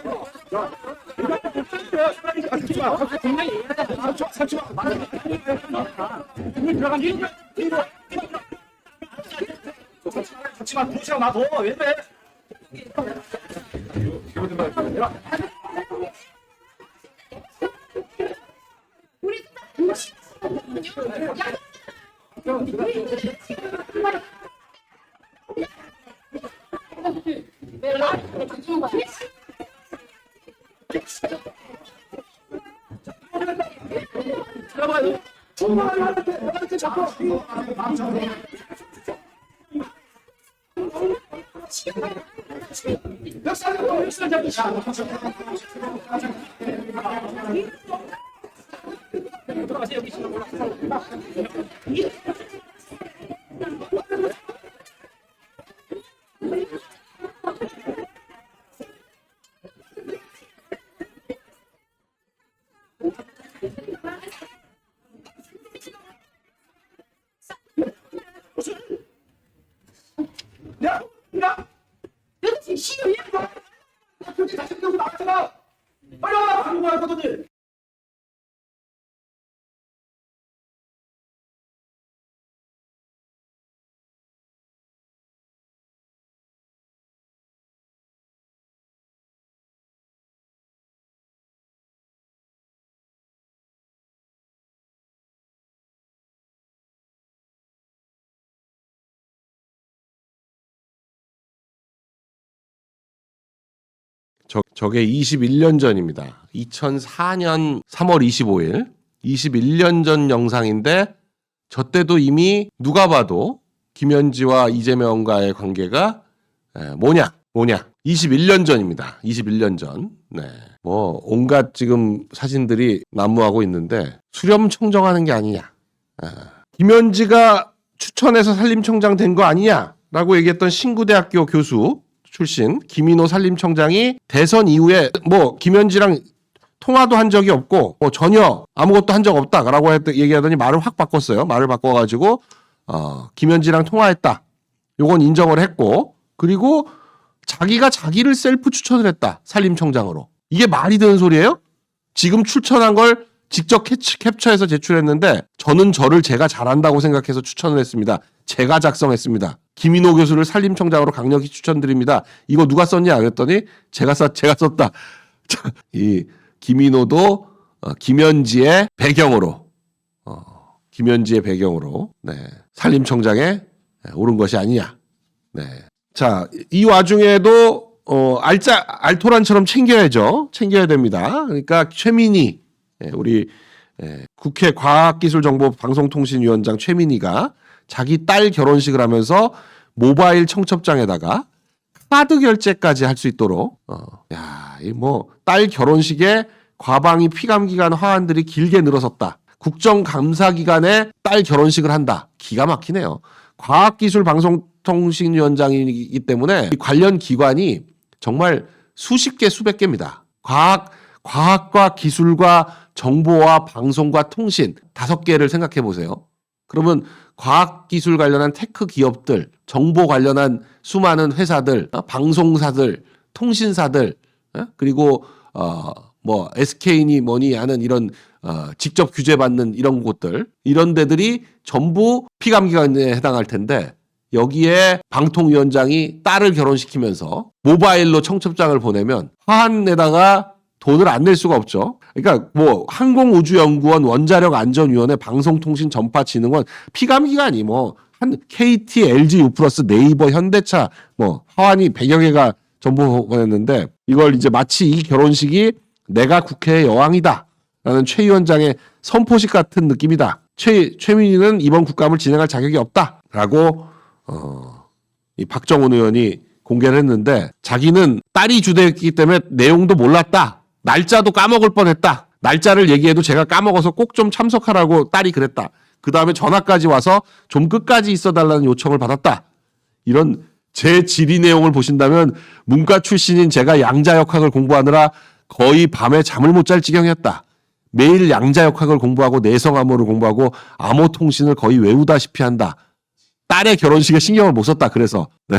잠시만 부시랑 놔둬. 왜 그래? 야! 내가 지금 시간이 나 교지 다시 끝나고 나갔잖아. 빨리 와! 방금 말했거든. 저게 21년 전입니다. 2004년 3월 25일, 21년 전 영상인데 저 때도 이미 누가 봐도 김현지와 이재명과의 관계가 뭐냐 21년 전입니다. 21년 전. 네. 뭐 온갖 지금 사진들이 난무하고 있는데 수렴 청정하는 게 아니냐. 김현지가 추천해서 산림청장 된 거 아니냐라고 얘기했던 신구대학교 교수 출신 김인호 산림청장이 대선 이후에 뭐 김현지랑 통화도 한 적이 없고 뭐 전혀 아무것도 한 적 없다라고 얘기하더니 말을 확 바꿨어요. 말을 바꿔가지고 김현지랑 통화했다. 요건 인정을 했고 그리고 자기가 자기를 셀프 추천을 했다. 산림청장으로. 이게 말이 되는 소리예요? 지금 추천한 걸 직접 캡처해서 제출했는데 저는 저를 제가 잘한다고 생각해서 추천을 했습니다. 제가 작성했습니다. 김인호 교수를 산림청장으로 강력히 추천드립니다. 이거 누가 썼냐 그랬더니 제가 썼다. 이 김인호도 김현지의 배경으로 네, 산림청장에 오른 것이 아니냐. 네. 자, 이 와중에도 알토란처럼 챙겨야죠. 챙겨야 됩니다. 그러니까 최민희 우리 국회 과학기술정보방송통신위원장 최민희가 자기 딸 결혼식을 하면서 모바일 청첩장에다가 카드 결제까지 할 수 있도록 이 뭐 딸 결혼식에 과방위 피감기관 화환들이 길게 늘어섰다. 국정감사기간에 딸 결혼식을 한다. 기가 막히네요. 과학기술방송통신위원장이기 때문에 관련 기관이 정말 수십 개 수백 개입니다. 과학과 기술과 정보와 방송과 통신 5개를 생각해 보세요. 그러면 과학기술 관련한 테크 기업들, 정보 관련한 수많은 회사들, 방송사들, 통신사들, 그리고 뭐 SK니 뭐니 하는 이런 직접 규제받는 이런 곳들, 이런 데들이 전부 피감기관에 해당할 텐데 여기에 방통위원장이 딸을 결혼시키면서 모바일로 청첩장을 보내면 화환에다가 돈을 안 낼 수가 없죠. 그러니까 뭐 항공우주연구원, 원자력안전위원회, 방송통신전파진흥원, 피감기관이 뭐 한 KT, LG, U+, 네이버, 현대차 뭐 화환이 100여 개가 전부 보냈는데 이걸 이제 마치 이 결혼식이 내가 국회의 여왕이다 라는 최 위원장의 선포식 같은 느낌이다. 최민희는 이번 국감을 진행할 자격이 없다라고 이 박정훈 의원이 공개를 했는데 자기는 딸이 주도했기 때문에 내용도 몰랐다. 날짜도 까먹을 뻔했다. 날짜를 얘기해도 제가 까먹어서 꼭 좀 참석하라고 딸이 그랬다. 그 다음에 전화까지 와서 좀 끝까지 있어달라는 요청을 받았다. 이런 제 질의 내용을 보신다면 문과 출신인 제가 양자역학을 공부하느라 거의 밤에 잠을 못 잘 지경이었다. 매일 양자역학을 공부하고 내성암호를 공부하고 암호통신을 거의 외우다시피 한다. 딸의 결혼식에 신경을 못 썼다. 그래서 네.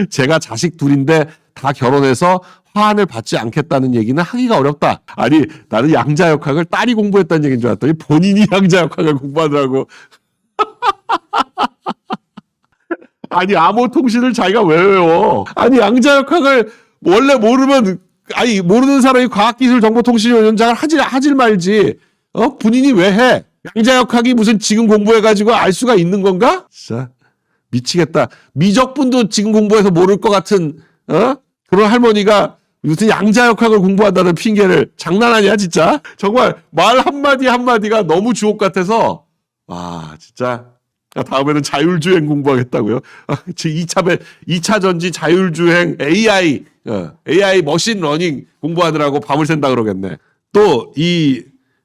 제가 자식 둘인데 다 결혼해서 화환을 받지 않겠다는 얘기는 하기가 어렵다. 아니 나는 양자역학을 딸이 공부했다는 얘기인 줄 알았더니 본인이 양자역학을 공부하더라고. 아니 암호통신을 자기가 왜 외워? 아니 양자역학을 원래 모르면 아니 모르는 사람이 과학기술정보통신위원장을 하질 말지. 본인이 왜 해? 양자역학이 무슨 지금 공부해가지고 알 수가 있는 건가? 진짜 미치겠다. 미적분도 지금 공부해서 모를 것 같은 그런 할머니가 무슨 양자역학을 공부한다는 핑계를 장난 아니야 진짜. 정말 말 한마디 한마디가 너무 주옥 같아서 와 진짜 다음에는 자율주행 공부하겠다고요. 2차 전지 자율주행 AI 머신러닝 공부하느라고 밤을 샌다 그러겠네. 또 이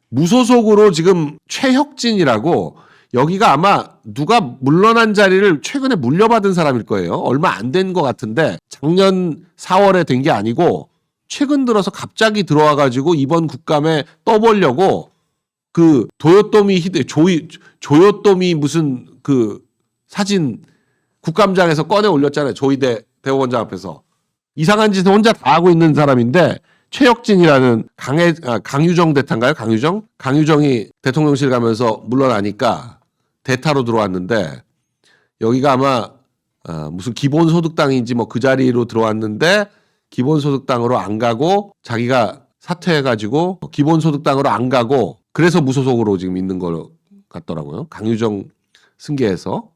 무소속으로 지금 최혁진이라고 여기가 아마 누가 물러난 자리를 최근에 물려받은 사람일 거예요. 얼마 안 된 것 같은데 작년 4월에 된 게 아니고 최근 들어서 갑자기 들어와가지고 이번 국감에 떠보려고 그 도요토미 조요토미 무슨 그 사진 국감장에서 꺼내 올렸잖아요. 조희대 대법원장 앞에서. 이상한 짓을 혼자 다 하고 있는 사람인데 최혁진이라는 강유정 대타인가요? 강유정이 대통령실 가면서 물러나니까 대타로 들어왔는데 여기가 아마 무슨 기본소득당인지 뭐 그 자리로 들어왔는데 기본소득당으로 안 가고 자기가 사퇴해가지고 기본소득당으로 안 가고 그래서 무소속으로 지금 있는 걸 같더라고요. 강유정 승계해서.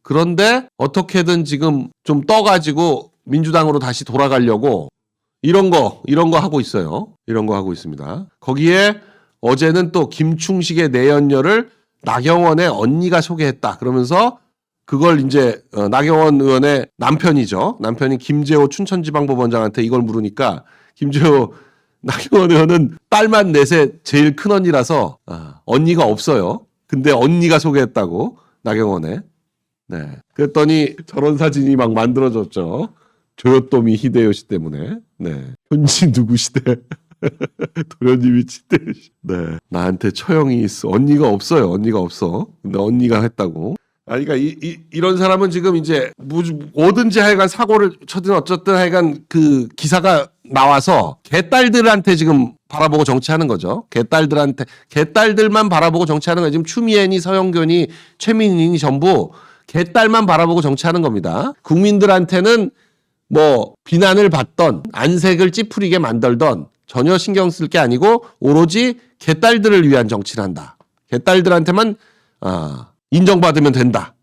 그런데 어떻게든 지금 좀 떠가지고 민주당으로 다시 돌아가려고 이런 거 하고 있어요. 이런 거 하고 있습니다. 거기에 어제는 또 김충식의 내연녀를 나경원의 언니가 소개했다. 그러면서 그걸 이제 나경원 의원의 남편이죠. 남편인 김재호 춘천지방법원장한테 이걸 물으니까 나경원 의원은 딸만 넷의 제일 큰 언니라서 언니가 없어요. 근데 언니가 소개했다고 나경원에. 네. 그랬더니 저런 사진이 막 만들어졌죠. 조요토미 히데요시 때문에. 네. 현지 누구 시대. 도련님이 시대. 네. 나한테 처형이 있어. 언니가 없어요. 언니가 없어. 근데 언니가 했다고. 아니, 그러니까 이런 사람은 지금 이제 뭐든지 하여간 사고를 쳐든 어쨌든 하여간 그 기사가 나와서 개딸들한테 지금 바라보고 정치하는 거죠. 개딸들만 바라보고 정치하는 거예요. 지금 추미애니 서영교니 최민희니 전부 개딸만 바라보고 정치하는 겁니다. 국민들한테는 뭐 비난을 받던 안색을 찌푸리게 만들던 전혀 신경 쓸 게 아니고 오로지 개딸들을 위한 정치를 한다. 개딸들한테만 인정받으면 된다.